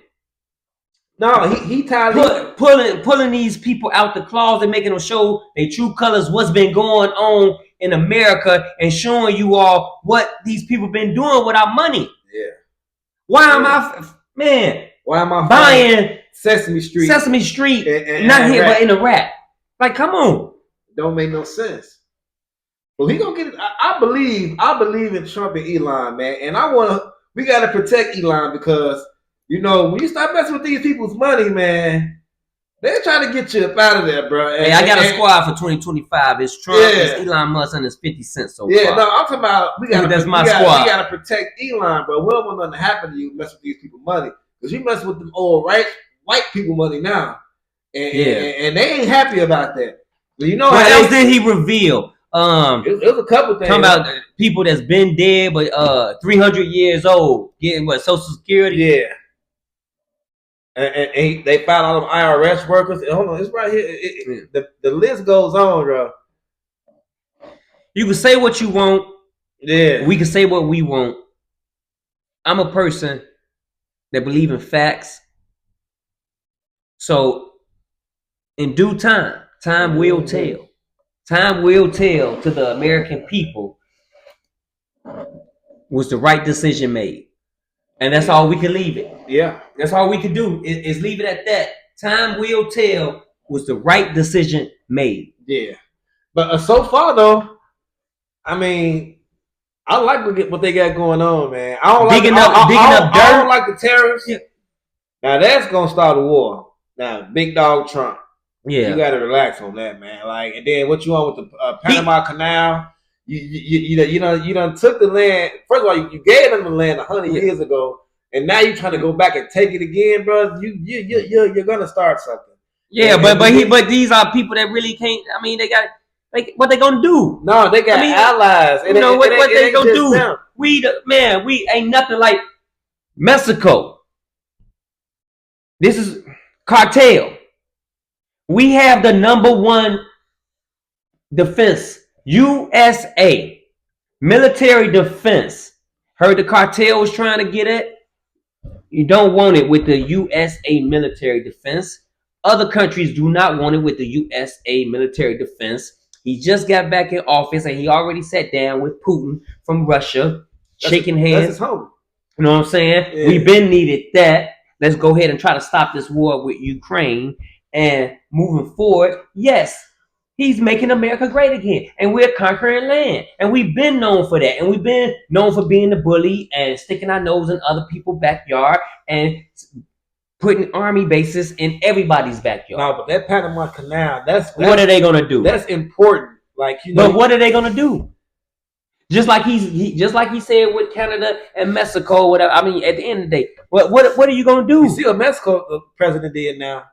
Speaker 2: No, he tired
Speaker 3: pulling these people out the closet, making them show their true colors, what's been going on in America, and showing you all what these people been doing with our money.
Speaker 2: Yeah.
Speaker 3: Why am I buying
Speaker 2: Sesame Street?
Speaker 3: And not here, but in the rap. Like, come on.
Speaker 2: Don't make no sense. Well, he gonna get it. I believe in Trump and Elon, man. And we gotta protect Elon because, you know, when you start messing with these people's money, man, they're trying to get you up out of there, bro.
Speaker 3: Hey, I got a squad for 2025. It's Trump, it's Elon Musk, and it's 50 Cent so far.
Speaker 2: Yeah, no, I'm talking about
Speaker 3: that's my squad.
Speaker 2: We gotta protect Elon, bro. We don't want nothing to happen to you mess with these people's money. Because you mess with them old white people money now. And they ain't happy about that. You know
Speaker 3: what else did he reveal?
Speaker 2: It was a couple things.
Speaker 3: Talking about people that's been dead but 300 years old getting what, Social Security?
Speaker 2: Yeah. And they found all them IRS workers. Hold on, it's right here. The list goes on, bro.
Speaker 3: You can say what you want.
Speaker 2: Yeah.
Speaker 3: We can say what we want. I'm a person that believe in facts. So in due time, time will tell. Time will tell to the American people was the right decision made. And that's all we can leave it.
Speaker 2: Yeah.
Speaker 3: That's all we can do is leave it at that. Time will tell was the right decision made.
Speaker 2: Yeah. But so far, though, I mean, I like what they got going on, man. I don't
Speaker 3: digging
Speaker 2: like
Speaker 3: up dirt.
Speaker 2: I don't like the terrorists.
Speaker 3: Yeah.
Speaker 2: Now, that's going to start a war. Now, big dog Trump.
Speaker 3: Yeah.
Speaker 2: You got to relax on that, man. Like, and then what you want with the Panama Canal? You done took the land. First of all, you gave them the land 100 years ago, and now you're trying to go back and take it again, bro. You're gonna start something.
Speaker 3: Yeah, but these are people that really can't. I mean, they got what they gonna do?
Speaker 2: No, they got allies.
Speaker 3: You know what they gonna do? Them. We ain't nothing like Mexico. This is cartel. We have the number one defense. USA military defense. Heard the cartel was trying to get it. You don't want it with the USA military defense. Other countries do not want it with the USA military defense. He just got back in office and he already sat down with Putin from Russia, shaking hands.
Speaker 2: That's his home.
Speaker 3: You know what I'm saying? Yeah. We've been needed that. Let's go ahead and try to stop this war with Ukraine. And moving forward, yes, he's making America great again. And we're conquering land. And we've been known for that. And we've been known for being the bully and sticking our nose in other people's backyard and putting army bases in everybody's backyard.
Speaker 2: No, but that Panama Canal, that's
Speaker 3: what are they going to do?
Speaker 2: That's important. Like, you know.
Speaker 3: But what are they going to do? Just like just like he said with Canada and Mexico, whatever. I mean, at the end of the day, what are you gonna do?
Speaker 2: You see what Mexico president did now?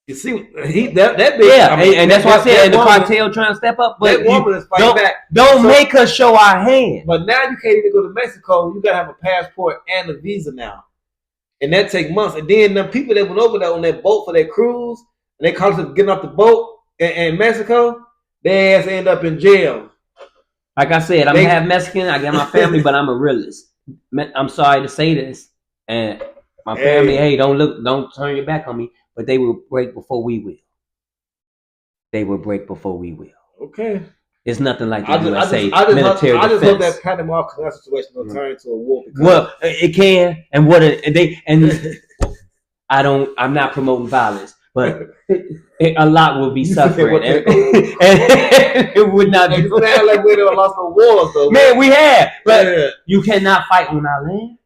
Speaker 2: You see that big,
Speaker 3: yeah, and that's why I said the cartel trying to step up. But
Speaker 2: that woman is fighting back.
Speaker 3: Don't make us show our hand.
Speaker 2: But now you can't even go to Mexico. You gotta have a passport and a visa now, and that take months. And then the people that went over there on that boat for their cruise, and they called them getting off the boat in Mexico, their ass end up in jail.
Speaker 3: Like I said, I'm half Mexican. I got my family, but I'm a realist. I'm sorry to say this, and my family, hey, don't turn your back on me. But they will break before we will. They will break before we will.
Speaker 2: Okay.
Speaker 3: It's nothing like the USA military defense.
Speaker 2: I just hope that Panama Canal situation will turn into a war.
Speaker 3: Well, it can, and I'm not promoting violence, but a lot will be suffering. And it would not be.
Speaker 2: It sounds like we done lost some wars, though.
Speaker 3: Man, we have, but you cannot fight on our land.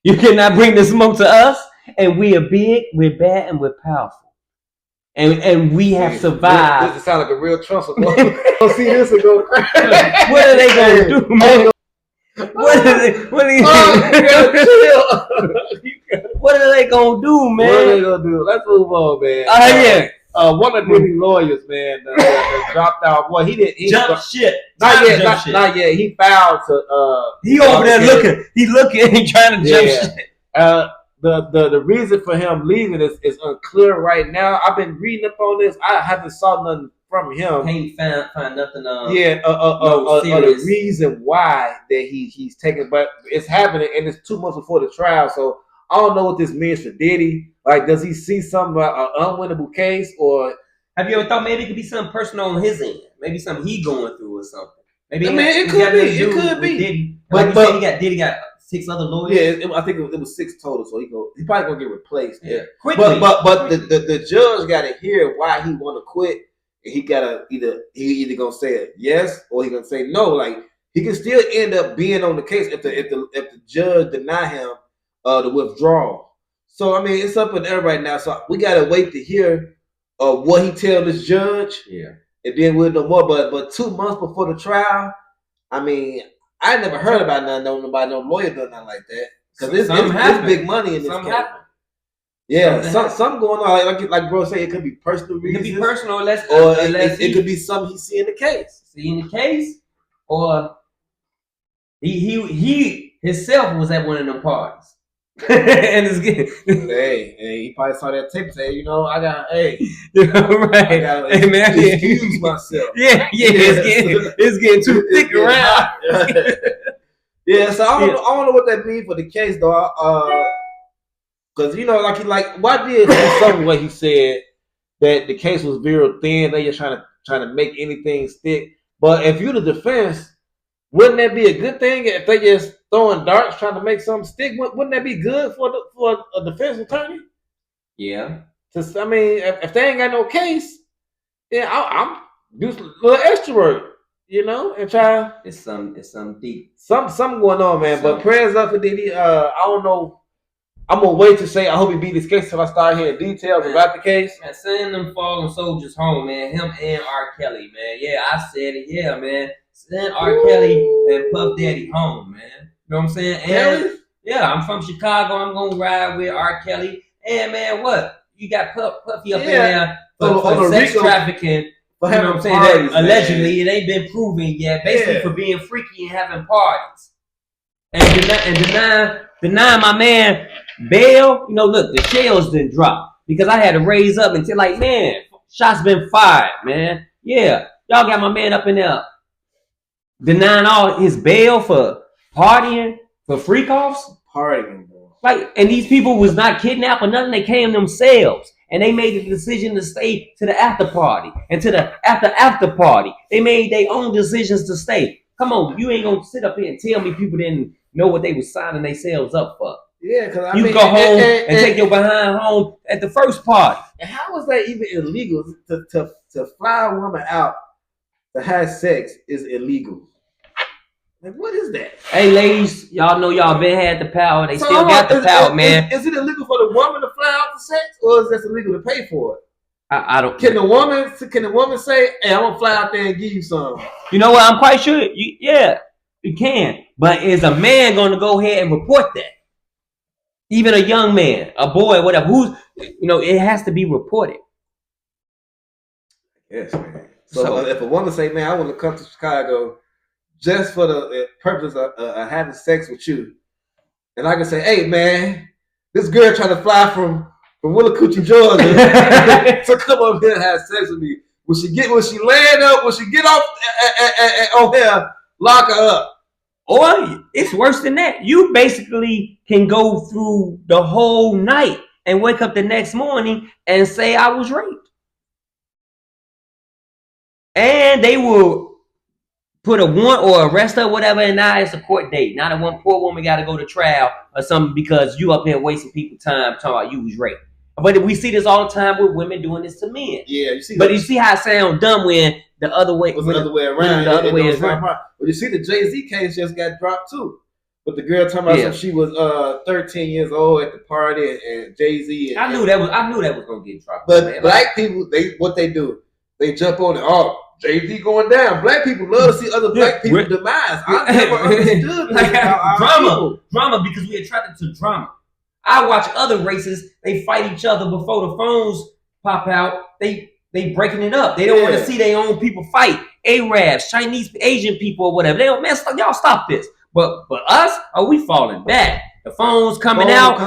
Speaker 3: You cannot bring the smoke to us. And we are big, we're bad, and we're powerful. And we have survived.
Speaker 2: This sounds like a real Trump supporter. Don't see this and go crazy.
Speaker 3: What are they going to do, man? What are they going to do, man?
Speaker 2: What are they going to do? Let's move on, man.
Speaker 3: Yeah.
Speaker 2: One of Diddy's lawyers, man, dropped out. Boy, he didn't
Speaker 3: jump shit.
Speaker 2: Not yet. He filed to.
Speaker 3: He over there looking. He looking. He trying to jump shit.
Speaker 2: The reason for him leaving is unclear right now. I've been reading up on this. I haven't saw nothing from him.
Speaker 3: Can't find nothing.
Speaker 2: The reason why that he's taking, but it's happening, and it's 2 months before the trial. So I don't know what this means for Diddy. Like, does he see something about an unwinnable case, or
Speaker 3: have you ever thought maybe it could be something personal on his end? Maybe something he going through or something. Maybe
Speaker 2: it could be.
Speaker 3: Diddy. But Diddy got 6 other lawyers.
Speaker 2: Yeah, I think it was 6 total. So he probably gonna get replaced.
Speaker 3: Yeah, quickly.
Speaker 2: But the judge got to hear why he want to quit. And he gotta either gonna say yes or he gonna say no. Like, he can still end up being on the case if the judge deny him the withdrawal. So I mean, it's up in there right now. So we gotta wait to hear what he tell this judge.
Speaker 3: Yeah,
Speaker 2: and then we'll know more. But 2 months before the trial, I mean, I never heard about no lawyer doing nothing like that, because it's big money in this case. Yeah, something going on. Like bro say, it could be personal reasons.
Speaker 3: It could be personal, or
Speaker 2: it could be something he see in the case.
Speaker 3: Or he himself was at one of them parties. And it's good.
Speaker 2: Hey, he probably saw that tape and said, I got,
Speaker 3: right.
Speaker 2: I got to excuse myself.
Speaker 3: Yeah, it's getting too thick around.
Speaker 2: Yeah, so I don't know what that means for the case, though. Because, why did in some way he said that the case was very thin, they just trying to make anything stick. But if you're the defense, wouldn't that be a good thing if they just throwing darts trying to make something stick? Wouldn't that be good for a defense attorney?
Speaker 3: Yeah.
Speaker 2: I mean, if they ain't got no case, then I'm do a little extra work, and try.
Speaker 3: It's some deep.
Speaker 2: Something going on, man. But prayers up for Diddy. I don't know. I'm gonna wait to say I hope he beat this case until I start hearing details about the case.
Speaker 3: Man, send them fallen soldiers home, man. Him and R. Kelly, man. Yeah, I said it. Yeah, man. Send R. Kelly and Puff Daddy home, man. You know what I'm saying? And yeah, I'm from Chicago. I'm gonna ride with R. Kelly. And man, what? You got Puffy up in there for sex trafficking. You know what I'm saying?
Speaker 2: Parties,
Speaker 3: allegedly, it ain't been proven yet. Basically, for being freaky and having parties. And denying my man bail. Look, the shells didn't drop because I had to raise up and say, like, man, shots been fired, man. Yeah, y'all got my man up in there denying all his bail for partying, for freak offs.
Speaker 2: Partying, bro.
Speaker 3: Like, and these people was not kidnapped or nothing. They came themselves. And they made the decision to stay to the after party and to the after party. They made their own decisions to stay. Come on, you ain't gonna sit up here and tell me people didn't know what they was signing themselves up for.
Speaker 2: Yeah, because
Speaker 3: you go home and take your behind home at the first party.
Speaker 2: And how was that even illegal? To fly a woman out to have sex is illegal. Like, what is that?
Speaker 3: Hey, ladies, y'all know y'all been had the power. They still got the power, man.
Speaker 2: Is it illegal for the woman to fly out for sex, or is it illegal to pay for it?
Speaker 3: I don't.
Speaker 2: Can the woman say, "Hey, I'm gonna fly out there and give you some"?
Speaker 3: You know what? I'm quite sure. You can. But is a man going to go ahead and report that? Even a young man, a boy, whatever. It has to be reported.
Speaker 2: Yes, man. So if a woman say, "Man, I want to come to Chicago just for the purpose of having sex with you," and I can say, "Hey, man, this girl trying to fly from Willacoochee, Georgia, to come up here and have sex with me. When she land up, when she get off on here, lock her up."
Speaker 3: Or it's worse than that. You basically can go through the whole night and wake up the next morning and say I was raped. And they will put a warrant or arrest her, whatever, and now it's a court date. Now the one poor woman got to go to trial or something because you up here wasting people's time talking about you was raped. But we see this all the time with women doing this to men.
Speaker 2: Yeah, you see.
Speaker 3: But you see how it sounds dumb when the other way
Speaker 2: was the other way around. The other way is right. But you see, the Jay-Z case just got dropped too. But the girl talking about she was 13 years old at the party, and Jay-Z.
Speaker 3: I knew that was gonna get dropped.
Speaker 2: But black people, they do. They jump on it. Oh, Jay-Z going down. Black people love to see other black people's demise. I never understood
Speaker 3: drama because we attracted to drama. I watch other races. They fight each other before the phones pop out. They breaking it up. They don't want to see their own people fight. Arabs, Chinese, Asian people, or whatever. They don't, man, y'all stop this. But us, we falling back. The phone's coming out.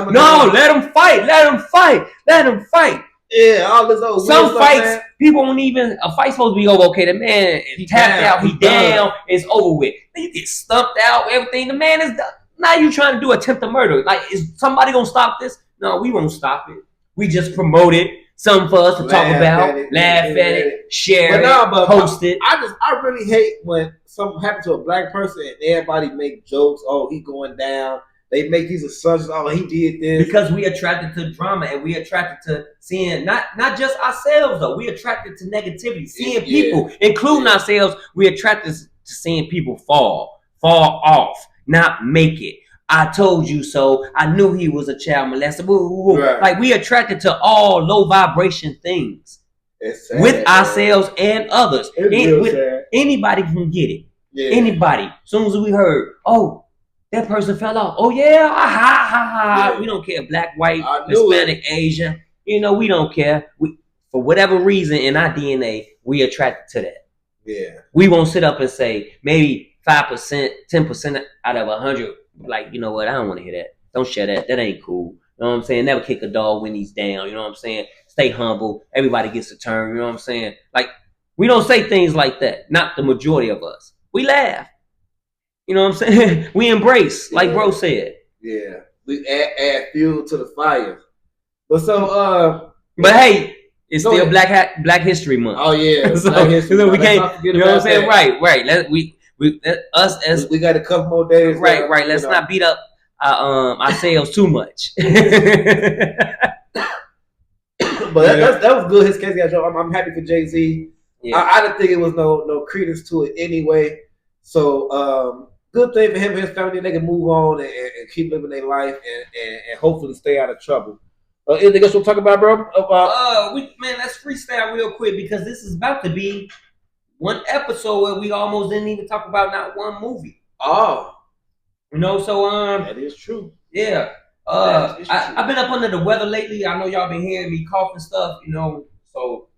Speaker 3: Let them fight. Let them fight. Let them fight.
Speaker 2: Yeah, all this old
Speaker 3: some fights, man. People won't even. A fight's supposed to be over. Okay, the man is tapped out. He down. It's over with. Then you get stumped out. Everything. The man is done. Now you trying to do attempted murder. Like, is somebody gonna stop this? No, we won't stop it. We just promote it. Something for us to talk about, laugh at it, share it, post it.
Speaker 2: I really hate when something happens to a black person and everybody make jokes. Oh, he going down. They make these assumptions. Oh, he did this.
Speaker 3: Because we attracted to drama and we attracted to seeing not just ourselves though. We attracted to negativity, seeing people, including ourselves. We attracted to seeing people fall off, not make it. I told you so. I knew he was a child molester. Right. Like, we attracted to all low vibration things with ourselves and others. Anybody can get it. Yeah. Anybody. As soon as we heard, oh, that person fell off. Oh yeah, ha. We don't care. Black, white, Hispanic, Asian. We don't care. For whatever reason in our DNA, we attracted to that.
Speaker 2: Yeah.
Speaker 3: We won't sit up and say maybe 5%, 10% out of 100. Like, you know what? I don't want to hear that. Don't share that. That ain't cool. You know what I'm saying? Never kick a dog when he's down. You know what I'm saying? Stay humble. Everybody gets a turn. You know what I'm saying? Like, we don't say things like that. Not the majority of us. We laugh. You know what I'm saying? We embrace, like bro said.
Speaker 2: Yeah. We add fuel to the fire. But
Speaker 3: hey, it's still Black History Month.
Speaker 2: Oh yeah. Black History Month.
Speaker 3: We can't, you know what I'm saying? Right. We
Speaker 2: got a couple more days.
Speaker 3: Right. Let's not beat up ourselves too much.
Speaker 2: But that was good. His case got dropped. I'm happy for Jay-Z. Yeah. I didn't think it was no credence to it anyway. So good thing for him and his family. They can move on and keep living their life and hopefully stay out of trouble. Anything else we'll talk about, bro?
Speaker 3: Let's freestyle real quick because this is about to be one episode where we almost didn't even talk about not one movie.
Speaker 2: Oh.
Speaker 3: So
Speaker 2: that is true.
Speaker 3: Yeah. I've been up under the weather lately. I know y'all been hearing me cough and stuff, so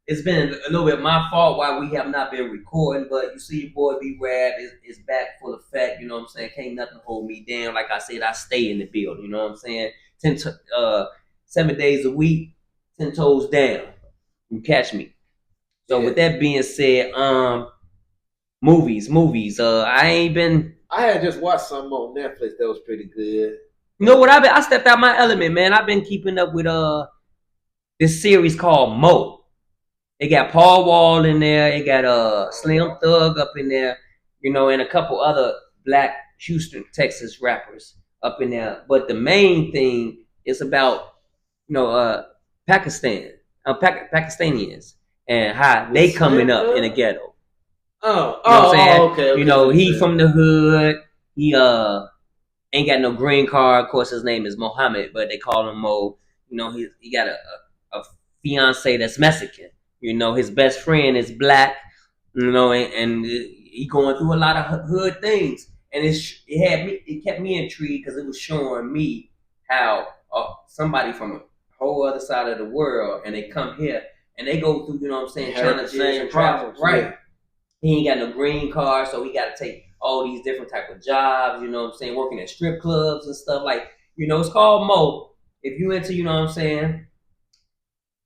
Speaker 3: it's been a little bit my fault why we have not been recording, but you see your boy B-Rab is back full effect, you know what I'm saying? Can't nothing hold me down. Like I said, I stay in the building, you know what I'm saying? 7 days a week, 10 toes down. You catch me. So with that being said, movies.
Speaker 2: I had just watched something on Netflix that was pretty good.
Speaker 3: You know what? I stepped out my element, man. I've been keeping up with this series called Mo. It got Paul Wall in there. It got Slim Thug up in there, and a couple other Black Houston, Texas rappers up in there. But the main thing is about Pakistanians. And how they coming up in the ghetto.
Speaker 2: Okay.
Speaker 3: He from the hood. He ain't got no green card. Of course, his name is Mohammed, but they call him Mo. He got a fiance that's Mexican. You know, his best friend is black. You know, and he going through a lot of hood things, and it kept me intrigued because it was showing me how somebody from a whole other side of the world, and they come here and they go through, you know what I'm saying, trying to travel, right? Yeah. He ain't got no green card, so he got to take all these different type of jobs, you know what I'm saying, working at strip clubs and stuff. Like, you know, it's called Mo. If you into, you know what I'm saying,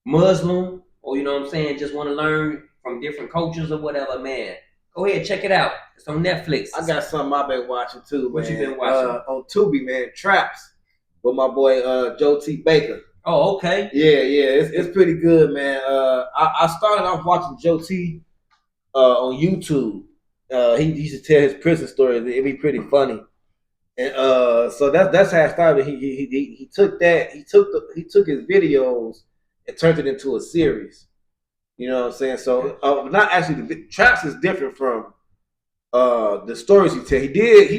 Speaker 3: Muslim, or you know what I'm saying, just want to learn from different cultures or whatever, man, go ahead, check it out. It's on Netflix.
Speaker 2: I got something I've been watching too.
Speaker 3: What
Speaker 2: man.
Speaker 3: You been watching?
Speaker 2: On Tubi, man. Traps with my boy Joe T. Baker.
Speaker 3: Oh, okay.
Speaker 2: Yeah, it's pretty good, man. I started off watching Joe T. On YouTube. He used to tell his prison stories. It'd be pretty funny, and so that's how I started. He took that. He took his videos and turned it into a series. You know what I'm saying? So not actually the Traps is different from the stories he tell. He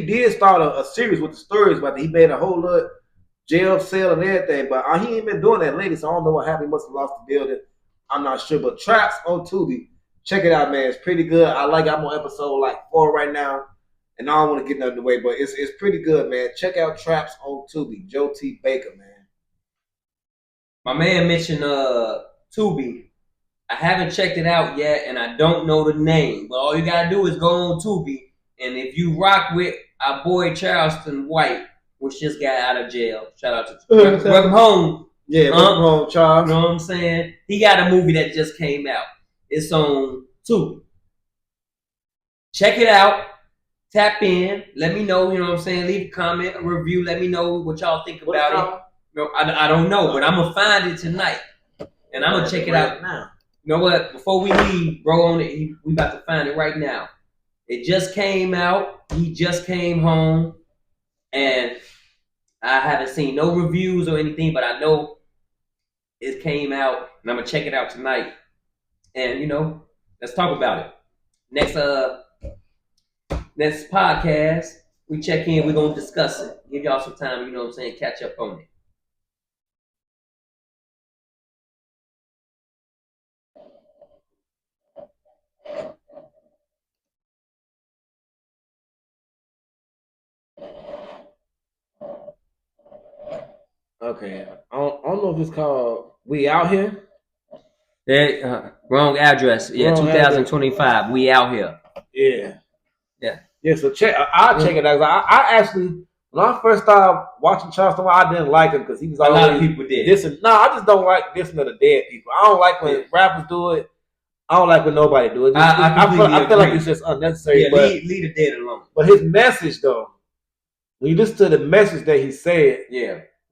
Speaker 2: did start a series with the stories, but he made a whole lot jail cell and everything. But he ain't been doing that lately, so I don't know what happened. He must have lost the building. I'm not sure. But Traps on Tubi, check it out, man. It's pretty good. I like it. I'm on episode like 4 right now, and I don't want to get nothing away, but it's pretty good, man. Check out Traps on Tubi. Joe T. Baker, man.
Speaker 3: My man mentioned Tubi. I haven't checked it out yet, and I don't know the name. But all you gotta do is go on Tubi, and if you rock with our boy Charleston White, which just got out of jail, shout out to welcome home.
Speaker 2: Yeah, welcome home, Charles.
Speaker 3: You know what I'm saying? He got a movie that just came out. It's on Tubi. Check it out. Tap in. Let me know. You know what I'm saying? Leave a comment, a review. Let me know what y'all think about it. You know, I don't know, but I'm gonna find it tonight, and I'm gonna check it out now. You know what? Before we leave, bro, on it, we about to find it right now. It just came out. He just came home, and I haven't seen no reviews or anything, but I know it came out, and I'm gonna check it out tonight. And you know, let's talk about it. Next podcast, we check in. We're gonna discuss it. Give y'all some time. You know what I'm saying? Catch up on it.
Speaker 2: Okay, I don't know if it's called We Out Here.
Speaker 3: Wrong address. Yeah, wrong 2025. Address. We out here.
Speaker 2: Yeah. So I'll check it out. I actually, when I first started watching Charleston, I didn't like him because he was
Speaker 3: a lot of people did.
Speaker 2: I just don't like dissing to the dead people. I don't like when rappers do it. I don't like when nobody do it. I feel like it's just unnecessary.
Speaker 3: Yeah, leave the dead alone.
Speaker 2: But his message, though, when you listen to the message that he said,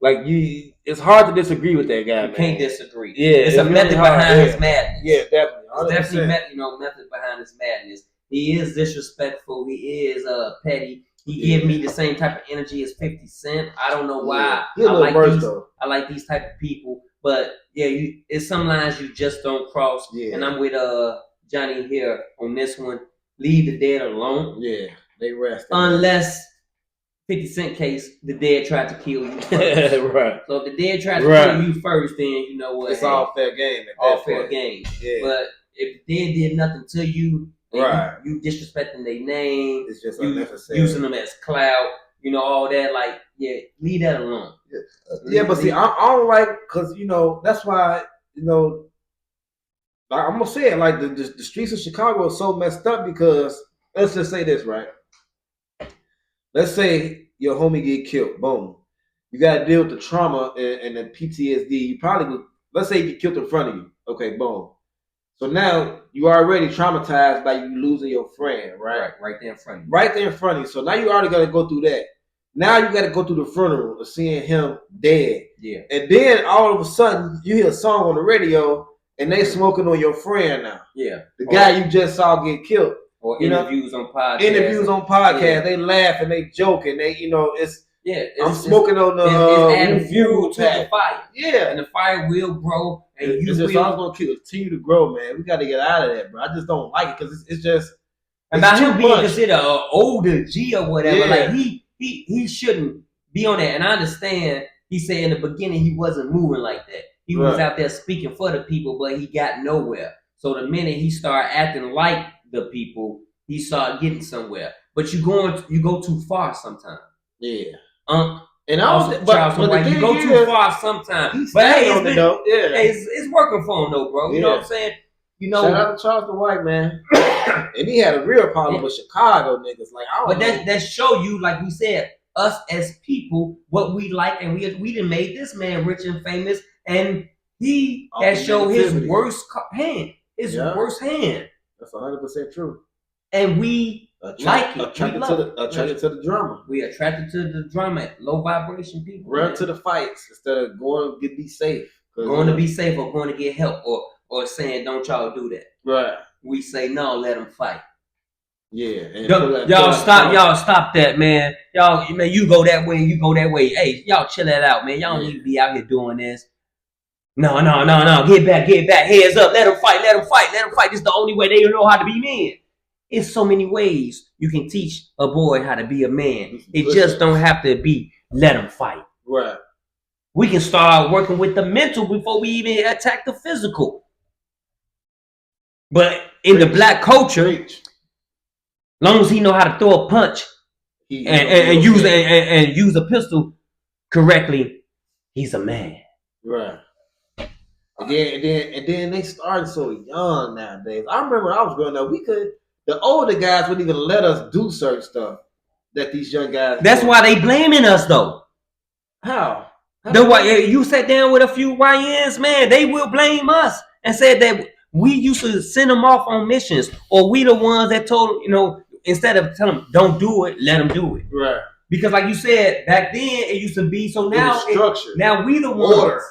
Speaker 2: like it's hard to disagree with that guy.
Speaker 3: You can't disagree.
Speaker 2: Yeah,
Speaker 3: it's a method behind his madness.
Speaker 2: Yeah, definitely.
Speaker 3: It's definitely method behind his madness. He is disrespectful. He is petty. He give me the same type of energy as 50 Cent. I don't know why. I like these type of people. But it's some lines you just don't cross. Yeah. And I'm with Johnny here on this one. Leave the dead alone.
Speaker 2: Yeah, they rest.
Speaker 3: Unless 50 Cent case, the dead tried to kill you first.
Speaker 2: Right.
Speaker 3: So if the dead tried to kill you first, then you know what?
Speaker 2: It's all fair game.
Speaker 3: Fair game. Yeah. But if the dead did nothing to you, you disrespecting their name,
Speaker 2: it's just unnecessary.
Speaker 3: Using them as clout, you know, all that. Like, leave that alone.
Speaker 2: But see, I don't like, because, you know, that's why, you know, I'm going to say it, like the streets of Chicago are so messed up because, let's just say this, right? Let's say your homie get killed, boom. You got to deal with the trauma and the PTSD. You probably would, let's say he get killed in front of you. Okay, boom. So now you already traumatized by you losing your friend, right?
Speaker 3: Right there in front of you.
Speaker 2: Right there in front of you. So now you already got to go through that. Now you got to go through the funeral of seeing him dead.
Speaker 3: Yeah.
Speaker 2: And then all of a sudden you hear a song on the radio and they smoking on your friend now.
Speaker 3: Yeah.
Speaker 2: The guy you just saw get killed.
Speaker 3: Or interviews on podcasts.
Speaker 2: Yeah. They laugh and they joke and they, you know, I'm smoking on the
Speaker 3: it's adding fuel to the fire.
Speaker 2: Yeah.
Speaker 3: And the fire will grow and
Speaker 2: it's just going to continue to grow, man. We got to get out of that, bro. I just don't like it because it's just.
Speaker 3: And by him being considered an older G or whatever, like he shouldn't be on that. And I understand he said in the beginning he wasn't moving like that. He was out there speaking for the people, but he got nowhere. So the minute he started acting like the people, he started getting somewhere. But you go too far sometimes.
Speaker 2: Yeah.
Speaker 3: And also, but you go too far sometimes. But hey, it's working for him though, bro. You know what I'm saying? You know,
Speaker 2: shout out to Charleston White, man. And he had a real problem with Chicago niggas. Like, I don't know.
Speaker 3: That show you, like we said, us as people, what we like, and we done made this man rich and famous, and he has showed his worst hand. Worst hand.
Speaker 2: That's 100% true.
Speaker 3: And we like it.
Speaker 2: Attracted to the drama.
Speaker 3: We attracted to the drama. Low vibration people.
Speaker 2: Run to the fights instead of going to be safe.
Speaker 3: Going to be safe or going to get help or saying don't y'all do that.
Speaker 2: Right.
Speaker 3: We say no, let them fight.
Speaker 2: Yeah.
Speaker 3: Y'all stop that, man. Y'all, man, you go that way and you go that way. Hey, y'all chill that out, man. Y'all don't need to be out here doing this. No. Get back. Heads up. Let them fight. This is the only way they know how to be men. It's so many ways you can teach a boy how to be a man. It just don't have to be let them fight.
Speaker 2: Right.
Speaker 3: We can start working with the mental before we even attack the physical. But in the black culture, long as he know how to throw a punch and use a pistol correctly, he's a man.
Speaker 2: Right. And then they started so young nowadays. I remember when I was growing up, the older guys wouldn't even let us do certain stuff that these young guys.
Speaker 3: That's why they blaming us though.
Speaker 2: How?
Speaker 3: You sat down with a few YNs, man, they will blame us and said that we used to send them off on missions, or we the ones that told, instead of telling them don't do it, let them do it.
Speaker 2: Right.
Speaker 3: Because like you said, back then it used to be, so now now we the ones.
Speaker 2: Order.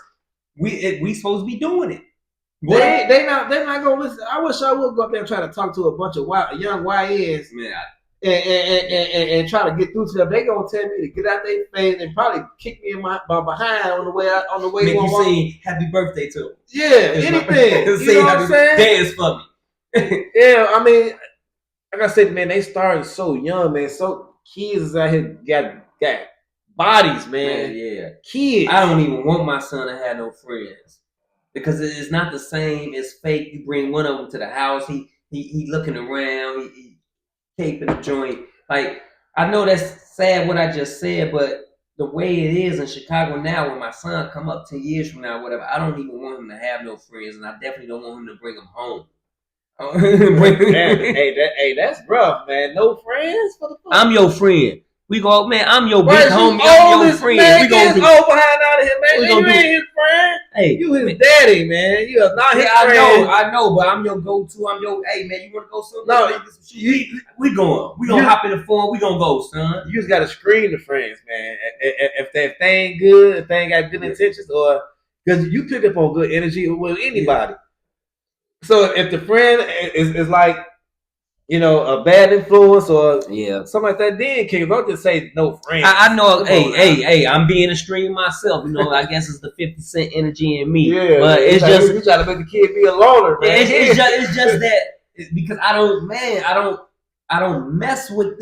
Speaker 3: We supposed to be doing it.
Speaker 2: They not gonna listen. I wish I would go up there and try to talk to a bunch of young YNs, man, and try to get through to them. They gonna tell me to get out their face and probably kick me in my behind on the way out.
Speaker 3: Make you sing happy birthday to them.
Speaker 2: Yeah, anything. You know what I'm saying?
Speaker 3: Dance for me.
Speaker 2: Yeah, I mean, like I said, man, they started so young, man. So kids is out here got bodies, man.
Speaker 3: Yeah,
Speaker 2: kids.
Speaker 3: I don't even want my son to have no friends because it's not the same. It's fake. You bring one of them to the house, he looking around, he taping the joint. Like, I know that's sad what I just said, but the way it is in Chicago now, when my son come up 10 years from now, whatever, I don't even want him to have no friends, and I definitely don't want him to bring them home.
Speaker 2: Hey, that's rough, man. No friends for the fuck.
Speaker 3: I'm your friend. We go, man. I'm your big homie. I'm your friend.
Speaker 2: Man,
Speaker 3: we gonna
Speaker 2: behind out of here, man. You ain't his friend. Hey, you his daddy, man. You are not his friend.
Speaker 3: I know, but I'm your go-to. I'm your, hey, man. You want to go somewhere? No, we going. We gonna hop in the phone. We gonna go, son.
Speaker 2: You just gotta screen the friends, man. If they ain't good, if they ain't got good intentions, or because you pick up on good energy with anybody. So if the friend is like, a bad influence or something like that, then don't just say no friends.
Speaker 3: I know. Hey, I'm being extreme myself. I guess it's the 50 Cent energy in me. Yeah, but it's like just
Speaker 2: you try to make the kid be a loner, man.
Speaker 3: It's just that because I don't mess with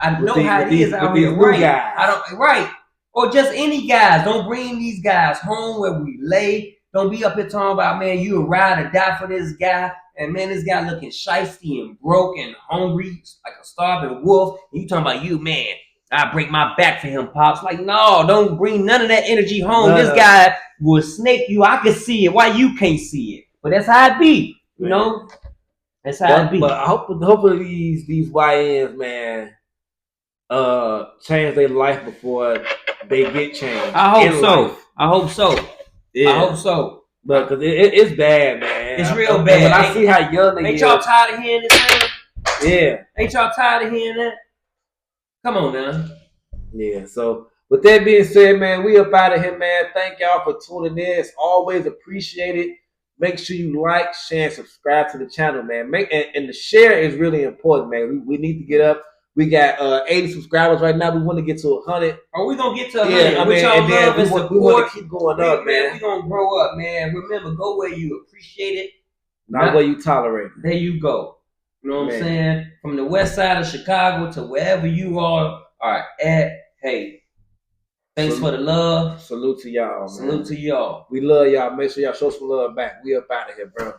Speaker 3: I know how it is out here, right? Guys. I don't or just any guys. Don't bring these guys home where we lay. Don't be up here talking about, man, you a ride or die for this guy. And, man, this guy looking shiesty and broke and hungry like a starving wolf. And you talking about you, man, I break my back for him, Pops. Like, no, don't bring none of that energy home. This guy will snake you. I can see it. Why you can't see it? But that's how it be, you know? That's how it be.
Speaker 2: But hopefully these YNs, man, change their life before they get changed.
Speaker 3: I hope so.
Speaker 2: Yeah.
Speaker 3: I hope so.
Speaker 2: But because it's bad, man.
Speaker 3: It's real bad.
Speaker 2: When I see how young they
Speaker 3: ain't y'all tired of hearing this, man?
Speaker 2: Yeah.
Speaker 3: Ain't y'all tired of hearing that? Come on now.
Speaker 2: Yeah. So with that being said, man, we up out of here, man. Thank y'all for tuning in. It's always appreciated. Make sure you like, share, and subscribe to the channel, man. And the share is really important, man. We need to get up. We got 80 subscribers right now. We want to get to 100.
Speaker 3: Are we gonna get to 100? Yeah,
Speaker 2: we want to keep going up, man.
Speaker 3: We gonna grow up, man. Remember, go where you appreciate it,
Speaker 2: not where you tolerate it.
Speaker 3: There you go. You know what I'm saying? From the west side of Chicago to wherever you are at. Hey, Thanks for the love.
Speaker 2: Salute to y'all, man.
Speaker 3: Salute to y'all.
Speaker 2: We love y'all. Make sure y'all show some love back. We up out of here, bro.